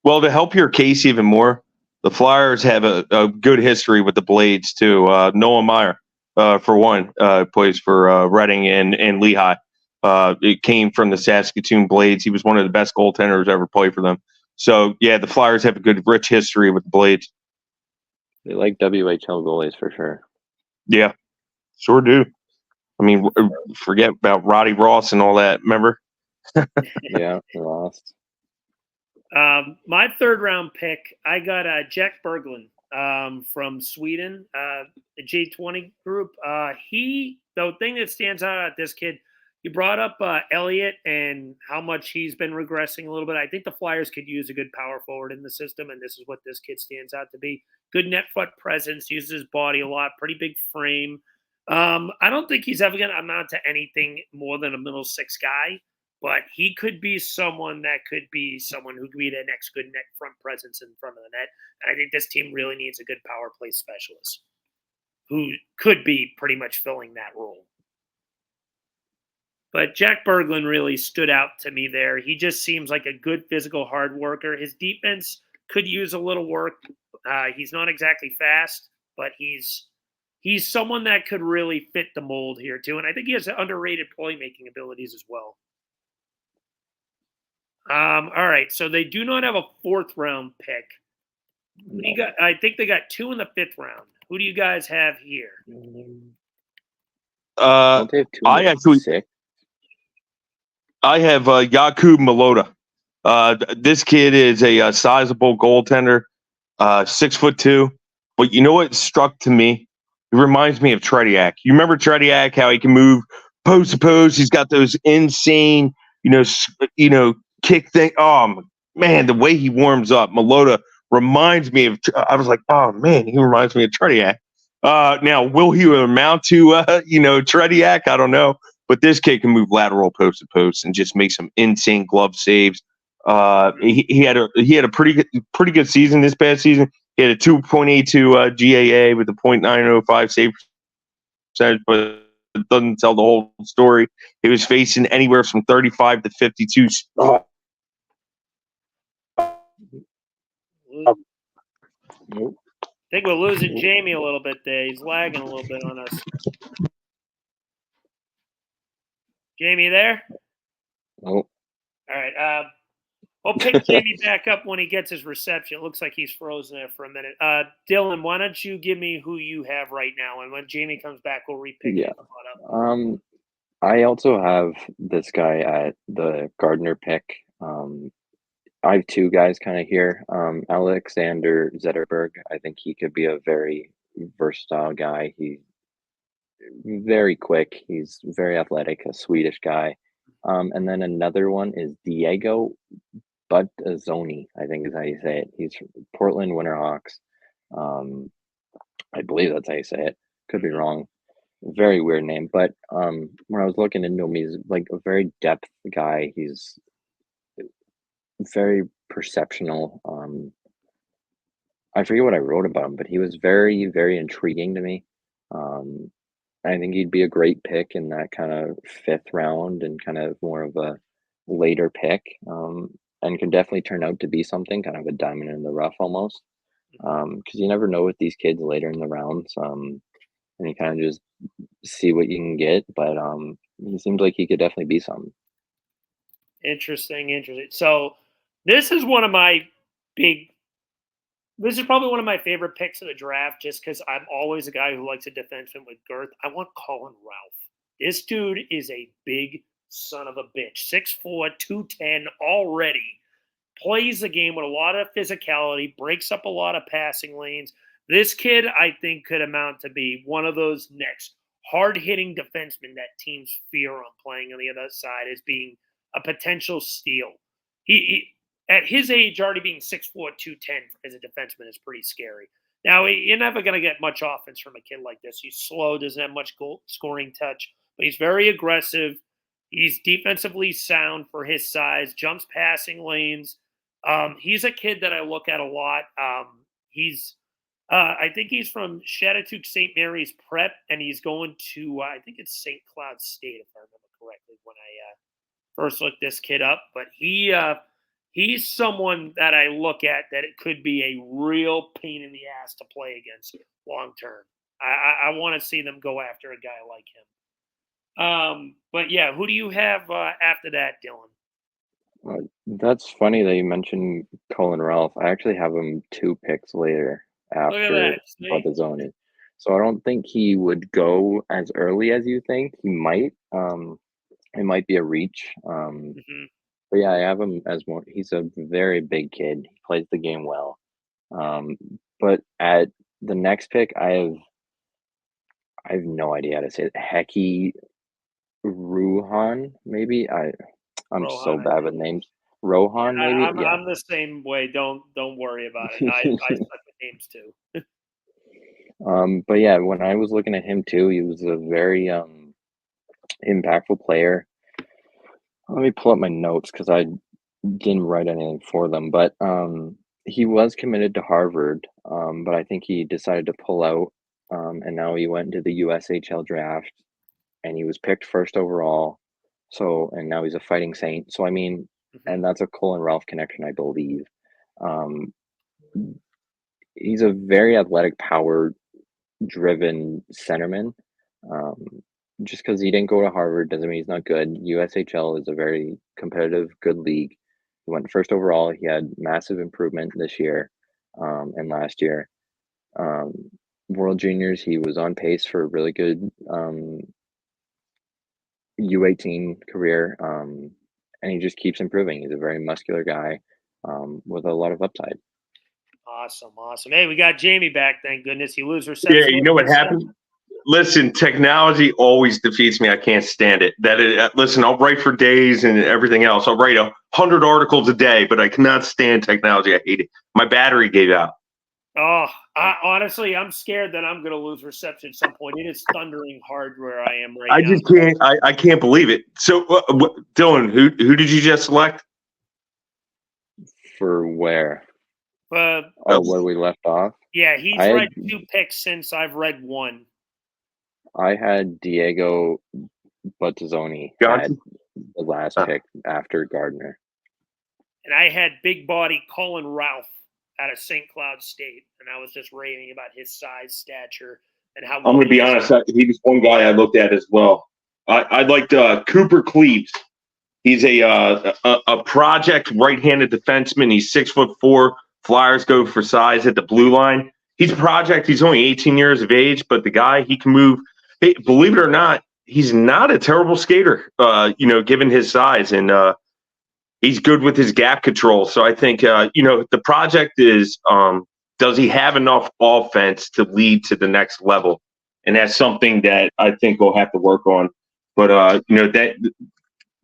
Well, to help your case even more, the Flyers have a good history with the Blades too. Noah Meyer, for one, plays for Reading and Lehigh. It came from the Saskatoon Blades. He was one of the best goaltenders ever play for them. So yeah, the Flyers have a good, rich history with the Blades. They like WHL goalies for sure. Yeah, sure do. I mean, forget about Roddy Ross and all that. Remember? Yeah, lost. My third round pick, I got Jack Berglund from Sweden, the J20 group. The thing that stands out about this kid, you brought up Elliott and how much he's been regressing a little bit. I think the Flyers could use a good power forward in the system, and this is what this kid stands out to be. Good net foot presence, uses his body a lot, pretty big frame. I don't think he's ever going to amount to anything more than a middle six guy. But he could be someone who could be the next good net front presence in front of the net. And I think this team really needs a good power play specialist who could be pretty much filling that role. But Jack Berglund really stood out to me there. He just seems like a good physical hard worker. His defense could use a little work. He's not exactly fast, but he's someone that could really fit the mold here too. And I think he has underrated playmaking abilities as well. All right, so they do not have a fourth round pick. I think they got 2 in the 5th round. Who do you guys have here? Don't they have 2 I actually 6? I have Jakub Malota. This kid is a sizable goaltender, 6'2". But you know what struck to me? It reminds me of Tretiak. You remember Tretiak? How he can move post to post. He's got those insane, kick thing. Oh man, the way he warms up, Malota reminds me of. I was like, oh man, he reminds me of Tretiak. Now, will he amount to Tretiak? I don't know. But this kid can move lateral post to post and just make some insane glove saves. He had a pretty good season this past season. He had a 2.82 GAA with a .905 save percentage, but it doesn't tell the whole story. He was facing anywhere from 35 to 52. I think we're losing Jamey a little bit there. He's lagging a little bit on us. Jamey there? Oh. All right. We'll pick Jamey back up when he gets his reception. It looks like he's frozen there for a minute. Dylan, why don't you give me who you have right now? And when Jamey comes back, we'll repick it. I also have this guy at the Gardner pick. I have 2 guys kind of here. Alexander Zetterberg. I think he could be a very versatile guy. He's very quick. He's very athletic, a Swedish guy. And then another one is Diego Buttazzoni, I think is how you say it. He's from Portland Winterhawks. I believe that's how you say it. Could be wrong. Very weird name. But when I was looking into him, he's like a very depth guy. He's very perceptional. I forget what I wrote about him, but he was very, very intriguing to me. I think he'd be a great pick in that kind of 5th round and kind of more of a later pick. And could definitely turn out to be something, kind of a diamond in the rough almost. Because you never know with these kids later in the rounds. And you kind of just see what you can get. But he seems like he could definitely be something. Interesting. So this is probably one of my favorite picks of the draft just because I'm always a guy who likes a defenseman with girth. I want Colin Ralph. This dude is a big son of a bitch. 6'4", 210 already. Plays the game with a lot of physicality, breaks up a lot of passing lanes. This kid, I think, could amount to be one of those next hard-hitting defensemen that teams fear on playing on the other side as being a potential steal. He at his age, already being 6'4", 210 as a defenseman is pretty scary. Now, you're never going to get much offense from a kid like this. He's slow, doesn't have much goal scoring touch, but he's very aggressive. He's defensively sound for his size, jumps passing lanes. He's a kid that I look at a lot. I think he's from Chattahoochee St. Mary's Prep, and he's going to, I think it's St. Cloud State, if I remember correctly, when I first looked this kid up. But he's someone that I look at that it could be a real pain in the ass to play against long term. I want to see them go after a guy like him. But yeah, who do you have after that, Dylan? That's funny that you mentioned Colin Ralph. I actually have him 2 picks later Look at after that. See? Badazzoni. So I don't think he would go as early as you think. He might. It might be a reach. Mhm. But yeah, I have him as more. He's a very big kid. He plays the game well. But at the next pick, I have no idea how to say it. Heki Ruhan, maybe. I'm so Rohan, I bad think. with names. Yeah, Rohan, maybe. Yeah. I'm the same way. Don't worry about it. I suck with names too. But yeah, when I was looking at him too, he was a very impactful player. Let me pull up my notes because I didn't write anything for them. But he was committed to Harvard, but I think he decided to pull out, and now he went into the USHL draft, and he was picked first overall. So, and now he's a Fighting Saint. So I mean, and that's a Colin Ralph connection, I believe. Um, he's a very athletic, power-driven centerman. Just because he didn't go to Harvard doesn't mean he's not good. USHL is a very competitive, good league. He went first overall. He had massive improvement this year and last year. World Juniors, he was on pace for a really good U18 career, and he just keeps improving. He's a very muscular guy with a lot of upside. Awesome. Hey, we got Jamey back. Thank goodness. He lose Yeah, reception. you know what happened? Listen, technology always defeats me. I can't stand it. Listen, I'll write for days and everything else. I'll write 100 articles a day, but I cannot stand technology. I hate it. My battery gave out. Oh, honestly, I'm scared that I'm going to lose reception at some point. It is thundering hard where I am right now. I just can't. I can't believe it. So, Dylan, who did you just select? For where? Where we left off? Yeah, he's read 2 picks since I've read 1. I had Diego Badazzoni at the last pick after Gardner. And I had big body Colin Ralph out of St. Cloud State. And I was just raving about his size, stature, and how. I'm going to be honest. He was one guy I looked at as well. I liked Cooper Cleves. He's a project right-handed defenseman. He's 6'4". Flyers go for size at the blue line. He's a project. He's only 18 years of age, but the guy, he can move. Hey, believe it or not, he's not a terrible skater, given his size, and he's good with his gap control. So I think, the project is, does he have enough offense to lead to the next level? And that's something that I think we'll have to work on. But, that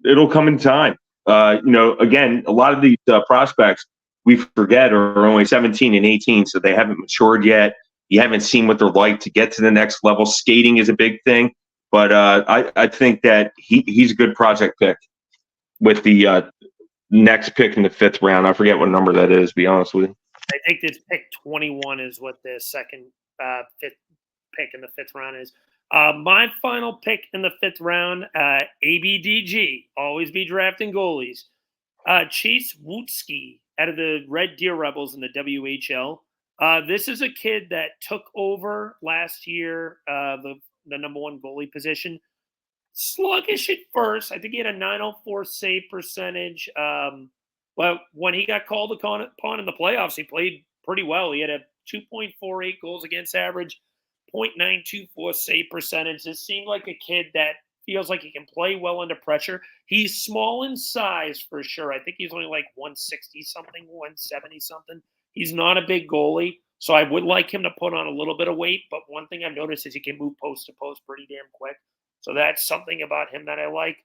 it'll come in time. Again, a lot of these prospects we forget are only 17 and 18, so they haven't matured yet. You haven't seen what they're like to get to the next level. Skating is a big thing, but I think that he's a good project pick with the next pick in the 5th round. I forget what number that is, to be honest with you. I think this pick 21 is what the second 5th pick in the 5th round is. My final pick in the 5th round, ABDG, always be drafting goalies. Chase Wootsky out of the Red Deer Rebels in the WHL. This is a kid that took over last year the number 1 goalie position. Sluggish at first. I think he had a 904 save percentage. But when he got called upon in the playoffs, he played pretty well. He had a 2.48 goals against average, 0.924 save percentage. This seemed like a kid that feels like he can play well under pressure. He's small in size for sure. I think he's only like 160 something, 170 something. He's not a big goalie, so I would like him to put on a little bit of weight. But one thing I've noticed is he can move post to post pretty damn quick. So that's something about him that I like.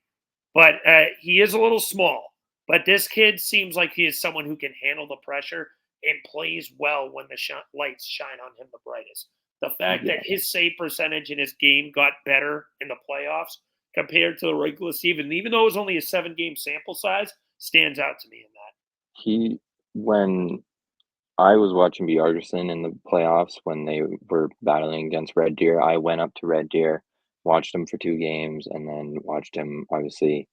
But he is a little small. But this kid seems like he is someone who can handle the pressure. and plays well when the lights shine on him the brightest. The fact that his save percentage in his game got better in the playoffs compared to the regular season, even though it was only a 7-game sample size, stands out to me in that. When I was watching Bjargerson in the playoffs when they were battling against Red Deer, I went up to Red Deer, watched him for 2 games, and then watched him obviously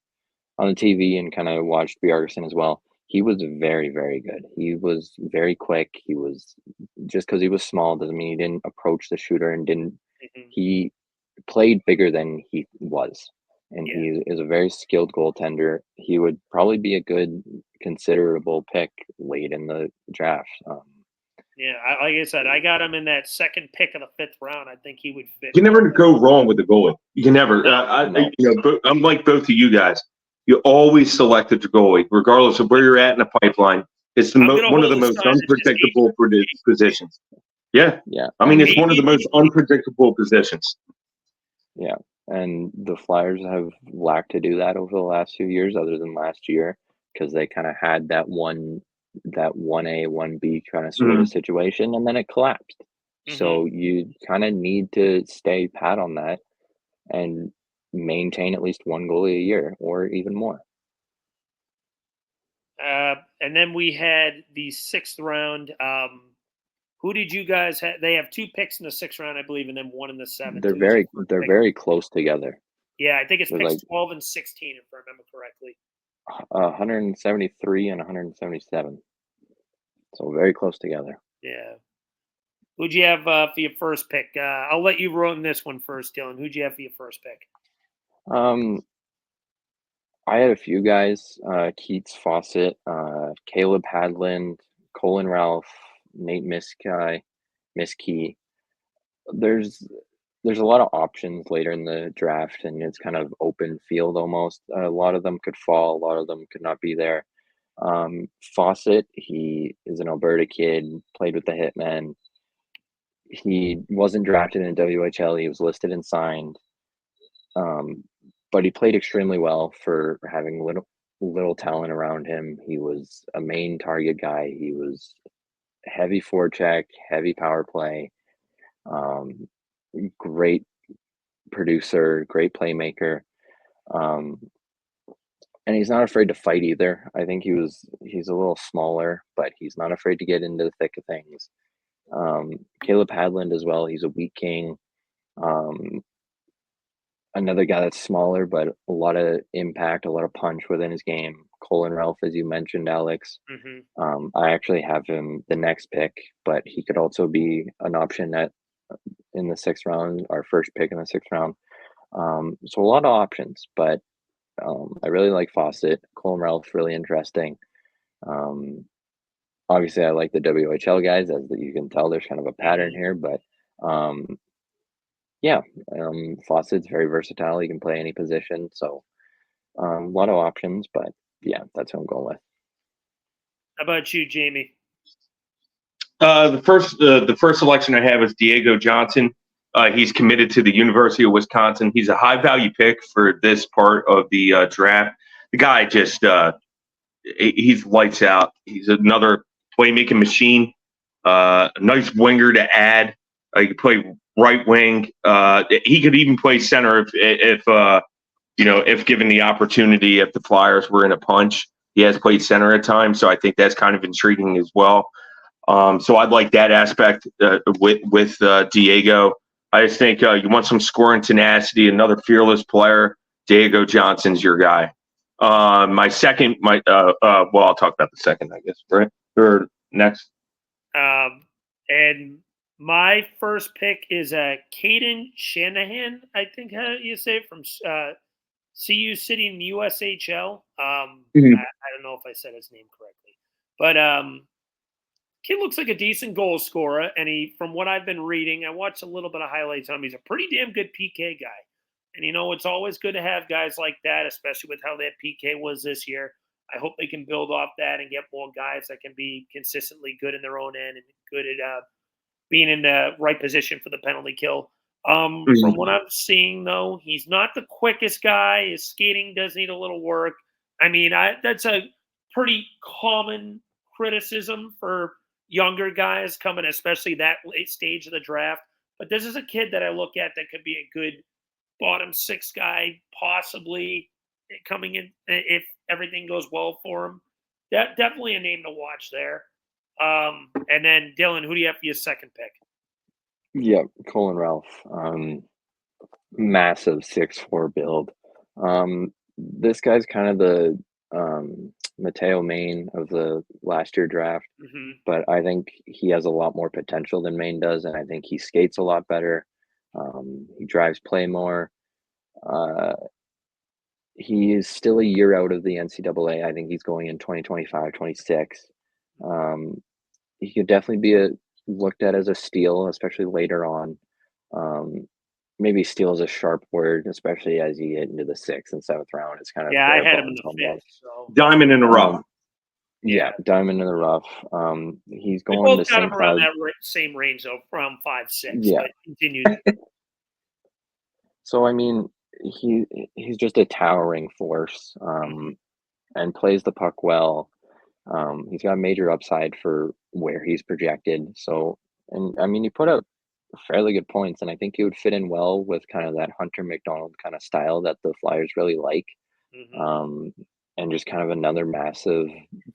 on the TV and kind of watched Bjargerson as well. He was very, very good. He was very quick. He was just because he was small doesn't mean he didn't approach the shooter and didn't. He played bigger than he was, and he is a very skilled goaltender. He would probably be a good, considerable pick late in the draft. Like I said, I got him in that second pick of the 5th round. I think he would fit. You can never go wrong with the goalie. You can never. No. I'm like both of you guys. You always select the goalie, regardless of where you're at in the pipeline. It's one of the most unpredictable positions. Yeah. I mean, it's one of the most unpredictable positions. Yeah, and the Flyers have lacked to do that over the last few years, other than last year, because they kind of had that 1A, 1B kind of sort of situation, and then it collapsed. So you kind of need to stay pat on that and maintain at least 1 goalie a year or even more. And then we had the 6th round. Who did you guys have? They have 2 picks in the 6th round, I believe, and then 1 in the 7th. They're very close together. Yeah, I think it's picks 12 and 16, if I remember correctly. 173 and 177. So very close together. Yeah. Who'd you have for your first pick? I'll let you run this one first, Dylan. Who'd you have for your first pick? I had a few guys: Keats, Fawcett, Caleb Hadland, Colin Ralph, Nate Miskey. There's a lot of options later in the draft, and it's kind of open field almost. A lot of them could fall, a lot of them could not be there. Fawcett, he is an Alberta kid, played with the Hitmen. He wasn't drafted in WHL. He was listed and signed, but he played extremely well for having little talent around him. He was a main target guy. He was heavy forecheck, heavy power play. Great producer, great playmaker, and he's not afraid to fight either. I think he's a little smaller, but he's not afraid to get into the thick of things. Caleb Hadland as well. He's a weak king. Another guy that's smaller, but a lot of impact, a lot of punch within his game. Colin Ralph, as you mentioned, Alex. I actually have him the next pick, but he could also be an option in the 6th round, our first pick in the 6th round. So a lot of options, but I really like Fawcett. Colin Ralph, really interesting. Obviously, I like the WHL guys, as you can tell. There's kind of a pattern here, but Fawcett's very versatile. He can play any position, so a lot of options. But yeah, that's who I'm going with. How about you, Jamey? The first selection I have is Diego Johnson. He's committed to the University of Wisconsin. He's a high value pick for this part of the draft. The guy just he's lights out. He's another playmaking machine. A nice winger to add. He can play right wing. He could even play center if given the opportunity. If the Flyers were in a punch, he has played center at times, so I think that's kind of intriguing as well. So I'd like that aspect with Diego. I just think you want some scoring tenacity, another fearless player. Diego Johnson's your guy. My second, I'll talk about the second, I guess, right? Or next. And my first pick is Caden Shanahan, I think how you say it, from CU City in the USHL. I don't know if I said his name correctly, but kid looks like a decent goal scorer, and from what I've been reading, I watched a little bit of highlights on him. He's a pretty damn good PK guy. And, it's always good to have guys like that, especially with how that PK was this year. I hope they can build off that and get more guys that can be consistently good in their own end and good at being in the right position for the penalty kill. From what I'm seeing, though, he's not the quickest guy. His skating does need a little work. I mean, that's a pretty common criticism for younger guys coming, especially that late stage of the draft. But this is a kid that I look at that could be a good bottom 6 guy, possibly coming in if everything goes well for him. Definitely a name to watch there. And then Dylan, who do you have for your second pick? Yeah, Colin Ralph. Massive 6'4" build. This guy's kind of the Mateo Main of the last year draft, but I think he has a lot more potential than Main does, and I think he skates a lot better. He drives play more. He is still a year out of the NCAA. I think he's going in 2025, 26. He could definitely be looked at as a steal, especially later on. Maybe steal is a sharp word, especially as you get into the 6th and 7th round. It's kind of I had him in the 5th. So. Diamond in the rough. Yeah, diamond in the rough. He's we going both to got St. him around Cloud. that same range, though, from 5'6". Yeah. But continue. So I mean, he's just a towering force, and plays the puck well. He's got a major upside for where he's projected. So, and I mean, he put up fairly good points, and I think he would fit in well with kind of that Hunter McDonald kind of style that the Flyers really like. And just kind of another massive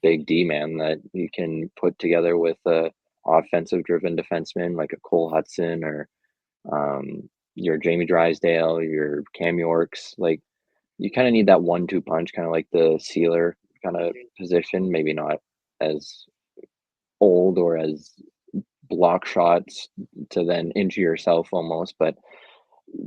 big D man that you can put together with a offensive driven defenseman like a Cole Hudson or your Jamie Drysdale, your Cam Yorks. Like, you kind of need that 1-2 punch, kind of like the sealer kind of position, maybe not as old or as block shots to then injure yourself almost, but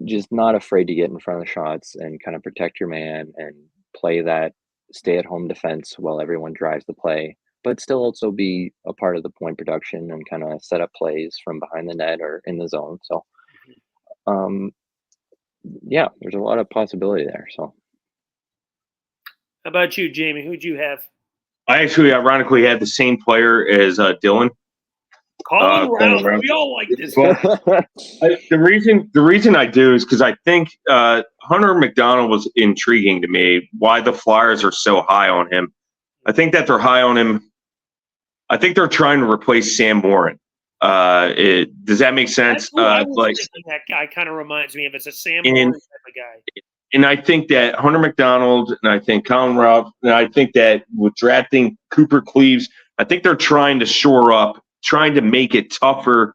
just not afraid to get in front of the shots and kind of protect your man and play that stay-at-home defense while everyone drives the play, but still also be a part of the point production and kind of set up plays from behind the net or in the zone. So, yeah, there's a lot of possibility there. So, how about you, Jamie? Who'd you have? I actually, ironically, had the same player as Dylan. Colin Ralph. We all like this guy. The reason I do is because I think Hunter McDonald was intriguing to me. Why the Flyers are so high on him? I think that they're high on him. I think they're trying to replace Sam Morin. Does that make sense? I was thinking that guy kind of reminds me of it's a Sam Morin type of guy. And I think that Hunter McDonald and I think Colin Ralph, and I think that with drafting Cooper Cleaves, I think they're trying to shore up, trying to make it tougher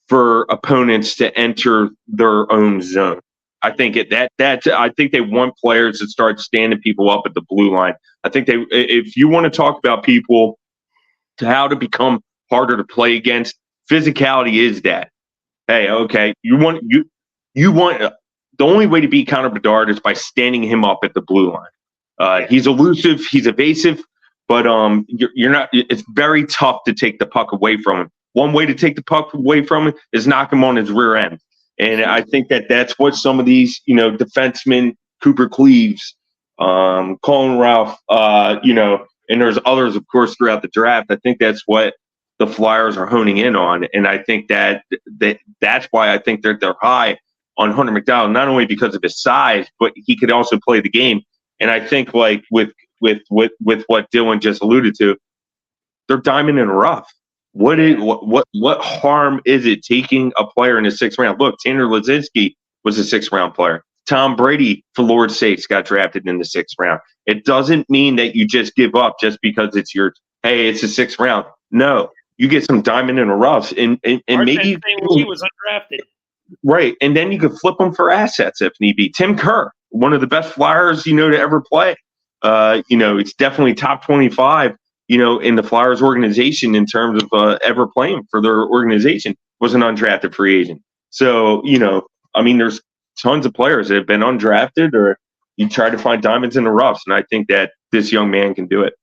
for opponents to enter their own zone. I think I think they want players that start standing people up at the blue line. I think if you want to talk about people to how to become harder to play against, physicality is that. Hey, okay, you want the only way to beat Connor Bedard is by standing him up at the blue line. He's elusive, he's evasive, but you're not. It's very tough to take the puck away from him. One way to take the puck away from him is knock him on his rear end, and I think that's what some of these defensemen, Cooper Cleaves, Colin Ralph, and there's others, of course, throughout the draft. I think that's what the Flyers are honing in on, and I think that's why I think they're high on Hunter McDonald, not only because of his size, but he could also play the game. And I think, like with what Dylan just alluded to, they're diamond in the rough. What harm is it taking a player in the 6th round? Look, Tanner Lazinski was a 6th round player. Tom Brady, for Lord's sakes, got drafted in the 6th round. It doesn't mean that you just give up just because it's the 6th round. No, you get some diamond in the rough, and maybe he was undrafted. Right, and then you could flip them for assets if need be. Tim Kerr, one of the best Flyers, to ever play. It's definitely top 25, in the Flyers organization in terms of ever playing for their organization, was an undrafted free agent. So, there's tons of players that have been undrafted, or you try to find diamonds in the roughs, and I think that this young man can do it.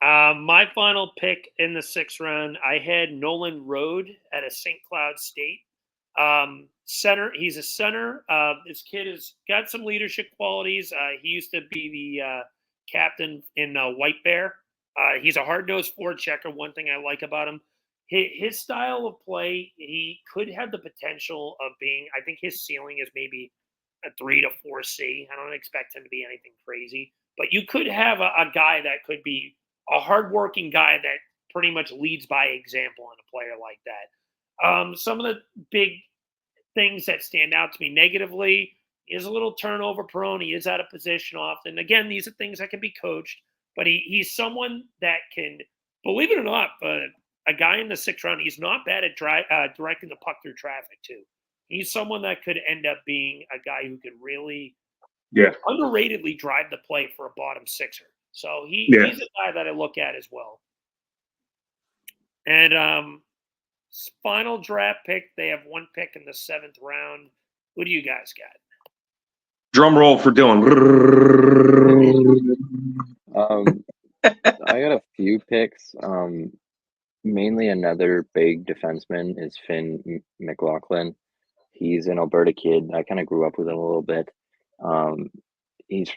My final pick in the 6th round, I had Nolan Rode at a St. Cloud State. Center. He's a center. This kid has got some leadership qualities. He used to be the captain in White Bear. He's a hard-nosed forechecker. One thing I like about him, his style of play, he could have the potential of being, I think his ceiling is maybe a 3 to 4C. I don't expect him to be anything crazy, but you could have a guy that could be a hardworking guy that pretty much leads by example on a player like that. Some of the big things that stand out to me negatively is a little turnover prone. He is out of position often. Again, these are things that can be coached, but he's someone that can, believe it or not, a guy in the 6th round, he's not bad at directing the puck through traffic too. He's someone that could end up being a guy who could really underratedly drive the play for a bottom sixer. So he's a guy that I look at as well. And final draft pick, they have one pick in the 7th round. Who do you guys got? Drum roll for Dylan. I got a few picks. Mainly another big defenseman is Finn McLaughlin. He's an Alberta kid. I kind of grew up with him a little bit. He's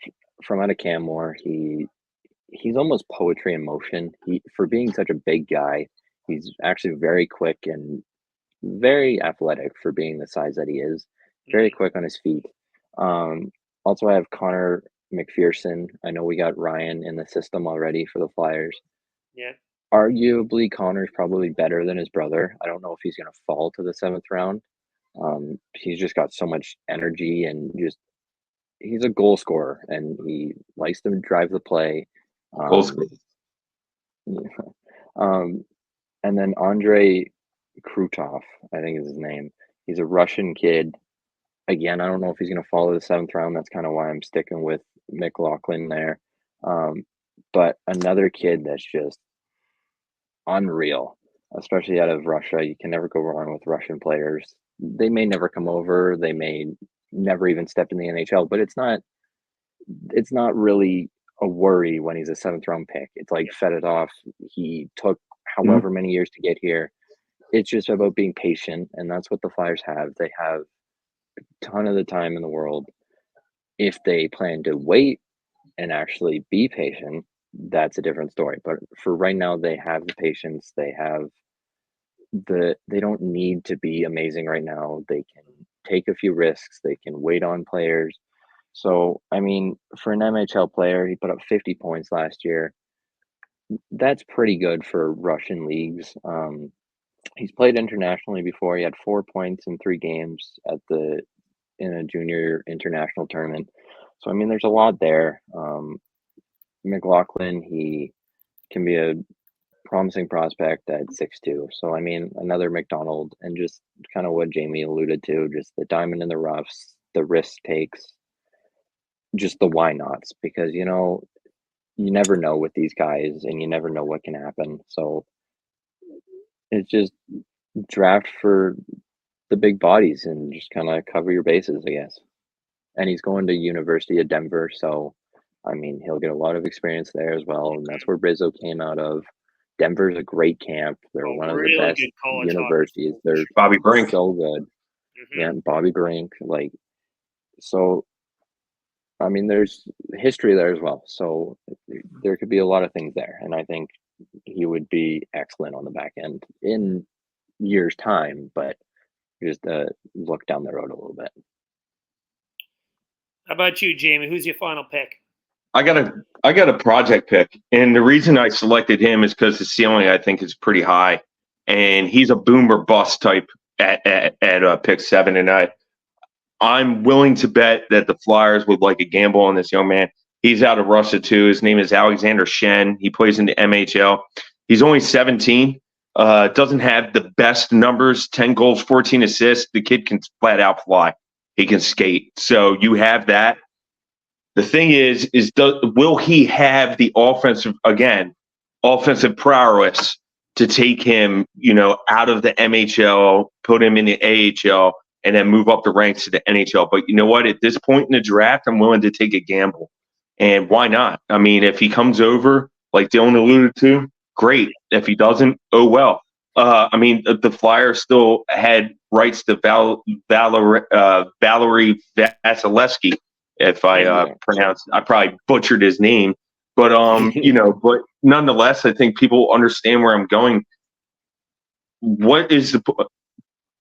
from out of Canmore. He's almost poetry in motion. For being such a big guy, he's actually very quick and very athletic for being the size that he is. Very quick on his feet. Also, I have Connor McPherson. I know we got Ryan in the system already for the Flyers. Yeah. Arguably, Connor's probably better than his brother. I don't know if he's going to fall to the 7th round. He's just got so much energy and he's a goal scorer and he likes to drive the play. And then Andrei Krutov, I think is his name. He's a Russian kid. Again, I don't know if he's going to follow the 7th round. That's kind of why I'm sticking with McLaughlin there. But another kid that's just unreal, especially out of Russia. You can never go wrong with Russian players. They may never come over. They may never even step in the NHL, but it's not really a worry when he's a 7th round pick. It's like Fedotov. He took however many years to get here. It's just about being patient, and that's what the Flyers have. They have a ton of the time in the world. If they plan to wait and actually be patient, that's a different story. But for right now, they have the patience. They don't need to be amazing right now. They can take a few risks. They can wait on players. So, I mean, for an NHL player, he put up 50 points last year. That's pretty good for Russian leagues. He's played internationally before. He had 4 points in 3 games in a junior international tournament. So, I mean, there's a lot there. McLaughlin, he can be a promising prospect at 6'2". So, I mean, another McDonald, and just kind of what Jamey alluded to, just the diamond in the roughs, the risk takes, just the why nots, because, you never know with these guys and you never know what can happen. So it's just draft for the big bodies and just kind of cover your bases, I guess. And he's going to University of Denver, so I mean, he'll get a lot of experience there as well, and that's where Rizzo came out of. Denver's a great camp. They're one of the best universities. They're Bobby Brink. So good. Yeah, Bobby Brink. So, I mean, there's history there as well. So there could be a lot of things there, and I think he would be excellent on the back end in years' time, but just look down the road a little bit. How about you, Jamey? Who's your final pick? I got a project pick, and the reason I selected him is because the ceiling I think is pretty high, and he's a boomer bust type at pick 7, and I'm willing to bet that the Flyers would like a gamble on this young man. He's out of Russia too. His name is Alexander Shen. He plays in the MHL. He's only 17. Doesn't have the best numbers, 10 goals, 14 assists. The kid can flat out fly. He can skate. So you have that. The thing is will he have the offensive prowess to take him, out of the MHL, put him in the AHL, and then move up the ranks to the NHL? But you know what? At this point in the draft, I'm willing to take a gamble. And why not? I mean, if he comes over, like Dylan alluded to, great. If he doesn't, oh well. I mean, the Flyers still had rights to Valery Vasilevsky. If I probably butchered his name, but but nonetheless, I think people understand where I'm going.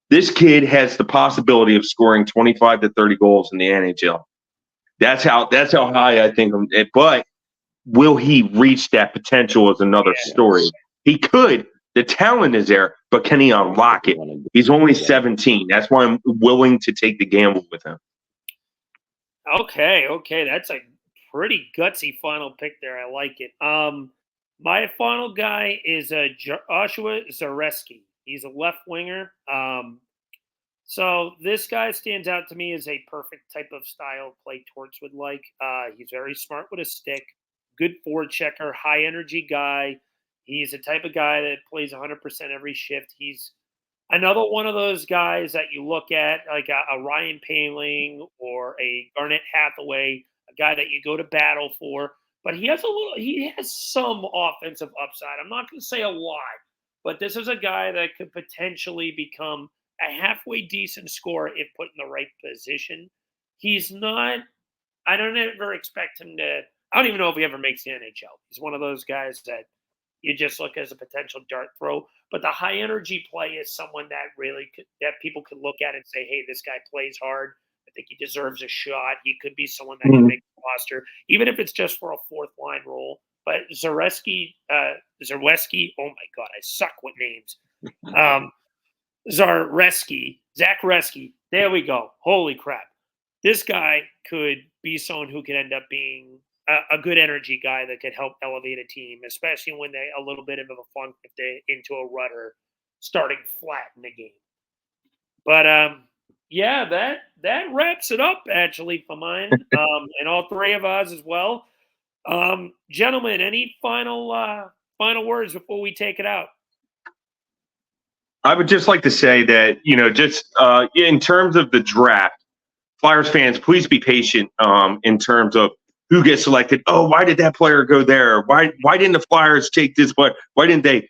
This kid has the possibility of scoring 25 to 30 goals in the NHL. That's how high I think. But will he reach that potential is another story. He could. The talent is there, but can he unlock it? He's only 17. That's why I'm willing to take the gamble with him. Okay, that's a pretty gutsy final pick there. I like it. My final guy is Joshua Zareski. He's a left winger. So this guy stands out to me as a perfect type of style play Torts would like. He's very smart with a stick, good forward checker, high energy guy. He's the type of guy that plays 100% every shift. He's another one of those guys that you look at, like a Ryan Paling or a Garnett Hathaway, a guy that you go to battle for. But he has some offensive upside. I'm not going to say a lot, but this is a guy that could potentially become a halfway decent scorer if put in the right position. He's not. I don't ever expect him to. I don't even know if he ever makes the NHL. He's one of those guys that you just look as a potential dart throw. But the high energy play is someone that that people could look at and say, "Hey, this guy plays hard. I think he deserves a shot. He could be someone that can make the roster, even if it's just for a fourth line role." But Zareski, oh my God, I suck with names. Zach Reski. There we go. Holy crap. This guy could be someone who could end up being a good energy guy that could help elevate a team, especially when they a little bit of a funk if they're into a rut or starting flat in the game. But yeah, that wraps it up actually for mine, and all three of ours as well. Gentlemen, any final words before we take it out? I would just like to say that, just in terms of the draft, Flyers fans, please be patient in terms of who gets selected. Oh, why did that player go there? Why didn't the Flyers take this player? Why didn't they?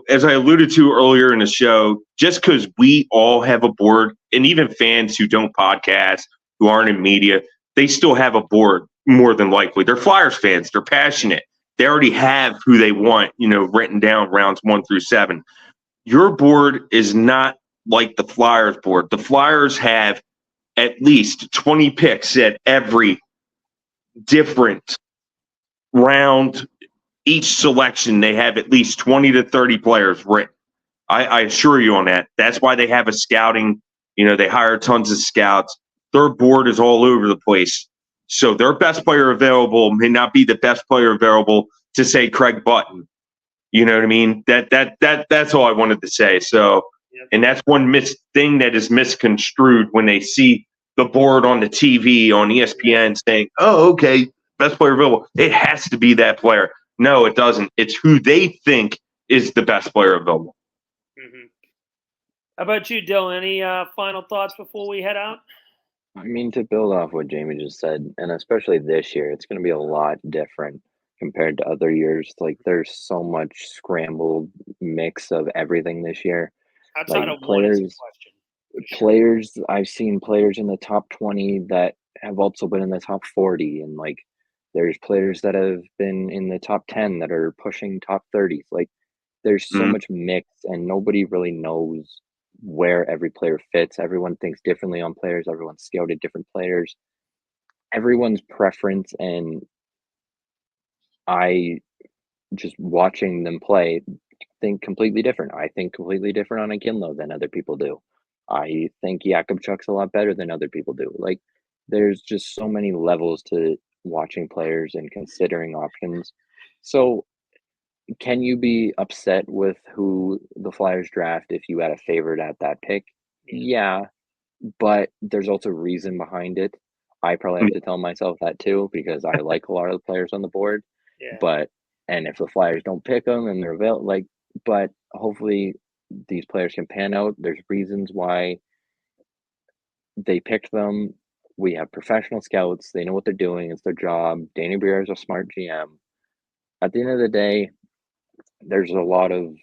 As I alluded to earlier in the show, just because we all have a board, and even fans who don't podcast, who aren't in media, they still have a board more than likely. They're Flyers fans. They're passionate. They already have who they want, written down rounds 1 through 7. Your board is not like the Flyers board. The Flyers have at least 20 picks at every different round. Each selection, they have at least 20 to 30 players written. I assure you on that. That's why they have a scouting, they hire tons of scouts. Their board is all over the place. So their best player available may not be the best player available to say Craig Button. You know what I mean? That's all I wanted to say. So, and that's one thing that is misconstrued when they see the board on the TV on ESPN saying, "Oh, okay, best player available." It has to be that player. No, it doesn't. It's who they think is the best player available. Mm-hmm. How about you, Dylan? Any final thoughts before we head out? I mean, to build off what Jamey just said, and especially this year, it's going to be a lot different compared to other years. Like, there's so much scrambled mix of everything this year. Outside of players, I've seen players in the top 20 that have also been in the top 40, and like, there's players that have been in the top 10 that are pushing top 30s. Like, there's so much mix, and nobody really knows where every player fits. Everyone thinks differently on players. Everyone's scouted different players. Everyone's preference, and I just watching them play think completely different. I think completely different on a Kinlo than other people do. I think Jakubchuk's a lot better than other people do. Like, there's just so many levels to watching players and considering options. So can you be upset with who the Flyers draft if you had a favorite at that pick? Yeah, but there's also reason behind it. I probably have to tell myself that too, because I like a lot of the players on the board. Yeah. And if the Flyers don't pick them and they're available, but hopefully these players can pan out. There's reasons why they picked them. We have professional scouts. They know what they're doing. It's their job. Danny Briere is a smart GM. At the end of the day, there's a lot of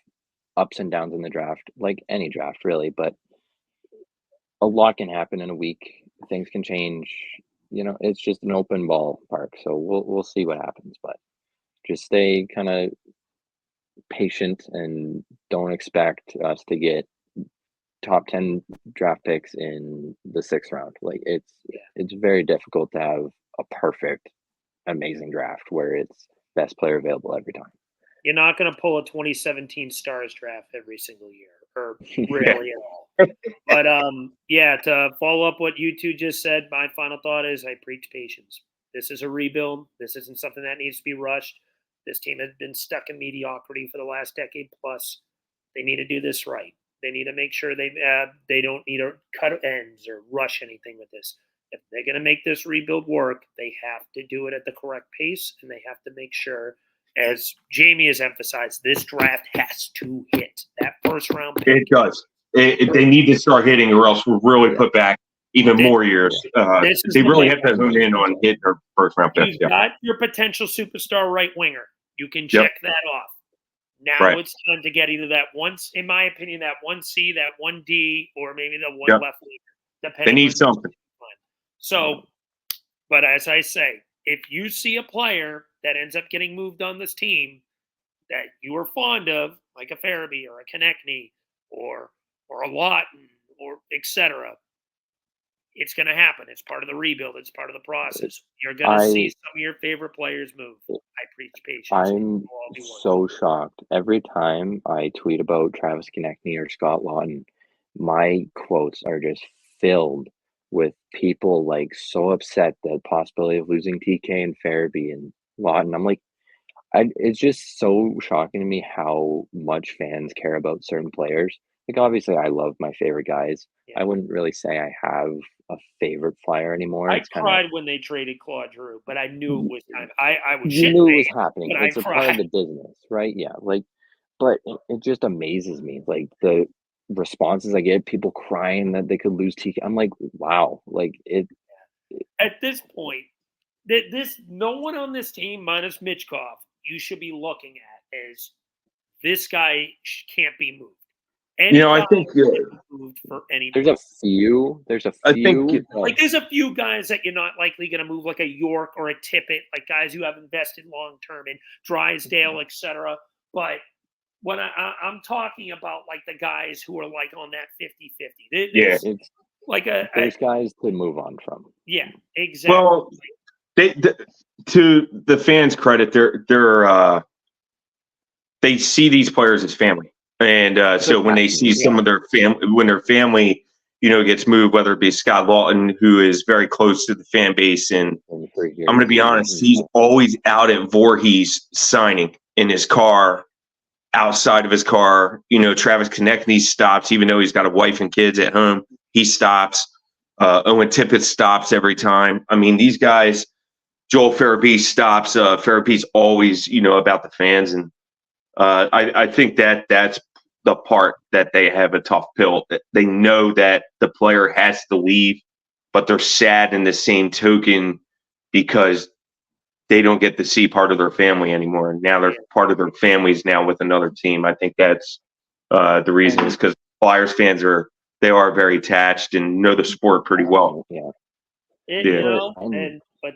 ups and downs in the draft, like any draft really, but a lot can happen in a week. Things can change. It's just an open ballpark. So we'll see what happens, but just stay kind of patient and don't expect us to get top 10 draft picks in the 6th round. Like, it's very difficult to have a perfect, amazing draft where it's best player available every time. You're not going to pull a 2017 Stars draft every single year, or rarely at all. But to follow up what you two just said, my final thought is I preach patience. This is a rebuild. This isn't something that needs to be rushed. This team has been stuck in mediocrity for the last decade plus. They need to do this right. They need to make sure they don't need to cut ends or rush anything with this. If they're going to make this rebuild work, they have to do it at the correct pace, and they have to make sure, as Jamey has emphasized, this draft has to hit that first round pick. It does. They need to start hitting, or else we'll really put back even more years. They really have to hone in on hitting their first round pick. You've got your potential superstar right winger. You can check that off. Now it's time to get either that once, in my opinion, that 1C, that 1D, or maybe the one left winger. They need something. So, but as I say, if you see a player that ends up getting moved on this team that you are fond of, like a Farabee or a Konechny or a Lawton or etc., it's going to happen. It's part of the rebuild. It's part of the process. You're going to see some of your favorite players move. I preach patience. I'm so shocked. Every time I tweet about Travis Konechny or Scott Lawton, my quotes are just filled with people like so upset the possibility of losing TK and Farabee and Lawton. I'm like, it's just so shocking to me how much fans care about certain players. Like, obviously, I love my favorite guys. I wouldn't really say I have a favorite Flyer anymore. I cried when they traded Claude Giroux, but I knew it was time. I was you knew it was happening. But it's a part of the business, right? Yeah, like, but it just amazes me, like the responses I get, people crying that they could lose TK. I'm like, wow, like it. At this point, no one on this team minus Mitchkov, you should be looking at as this guy can't be moved. I think moved for any. There's a few. I think there's a few guys that you're not likely going to move, like a York or a Tippett, like guys who have invested long term in Drysdale, etc. But when I'm talking about like the guys who are like on that 50-50. It's like there's guys to move on from. Yeah, exactly. Well, to the fans' credit, they see these players as family. And so when they see some of their family, when their family, gets moved, whether it be Scott Lawton, who is very close to the fan base, and I'm going to be honest, he's always out at Voorhees signing in his car, outside of his car. Travis Konechny stops, even though he's got a wife and kids at home. He stops. Owen Tippett stops every time. I mean, these guys, Joel Farabee stops. Farabee's always, about the fans, and I think that's the part that they have a tough pill. They know that the player has to leave, but they're sad in the same token because they don't get to see part of their family anymore. And now they're part of their families now with another team. I think that's the reason is because Flyers fans are very attached and know the sport pretty well. But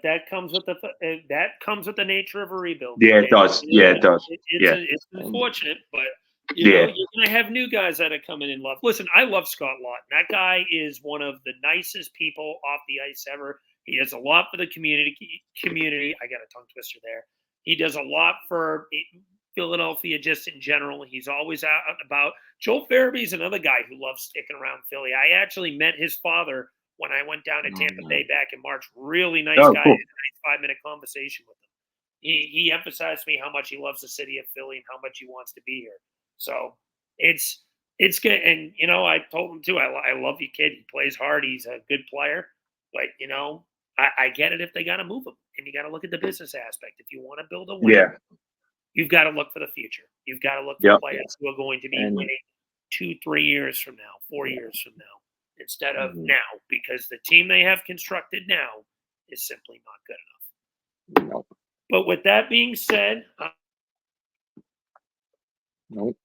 that comes with the nature of a rebuild. Yeah, it does. It does. It's unfortunate, but you're going to have new guys that are coming in love. Listen, I love Scott Lawton. That guy is one of the nicest people off the ice ever. He does a lot for the community. I got a tongue twister there. He does a lot for Philadelphia just in general. He's always out and about. Joel Farabee's another guy who loves sticking around Philly. I actually met his father when I went down to Tampa Bay back in March. Really nice guy. Cool. Had a nice 5-minute conversation with him. He emphasized to me how much he loves the city of Philly and how much he wants to be here. So it's good. And, I told him too, I love you, kid. He plays hard. He's a good player. But, I get it if they got to move him. And you got to look at the business aspect. If you want to build a win, you've got to look for the future. You've got to look for players who are going to be winning 2-3 years from now, 4 years from now, instead of now, because the team they have constructed now is simply not good enough. Nope. But with that being said, nope.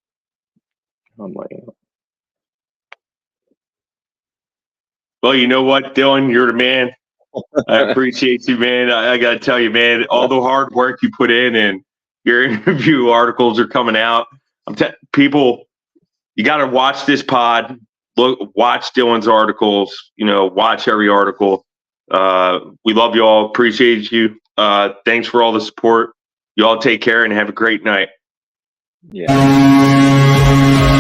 Well, you know what, Dylan, you're the man. I appreciate you, man. I got to tell you, man, all the hard work you put in and your interview articles are coming out. People, you got to watch this pod. Watch Dylan's articles. Watch every article. We love you all. Appreciate you. Thanks for all the support. You all take care and have a great night. Yeah.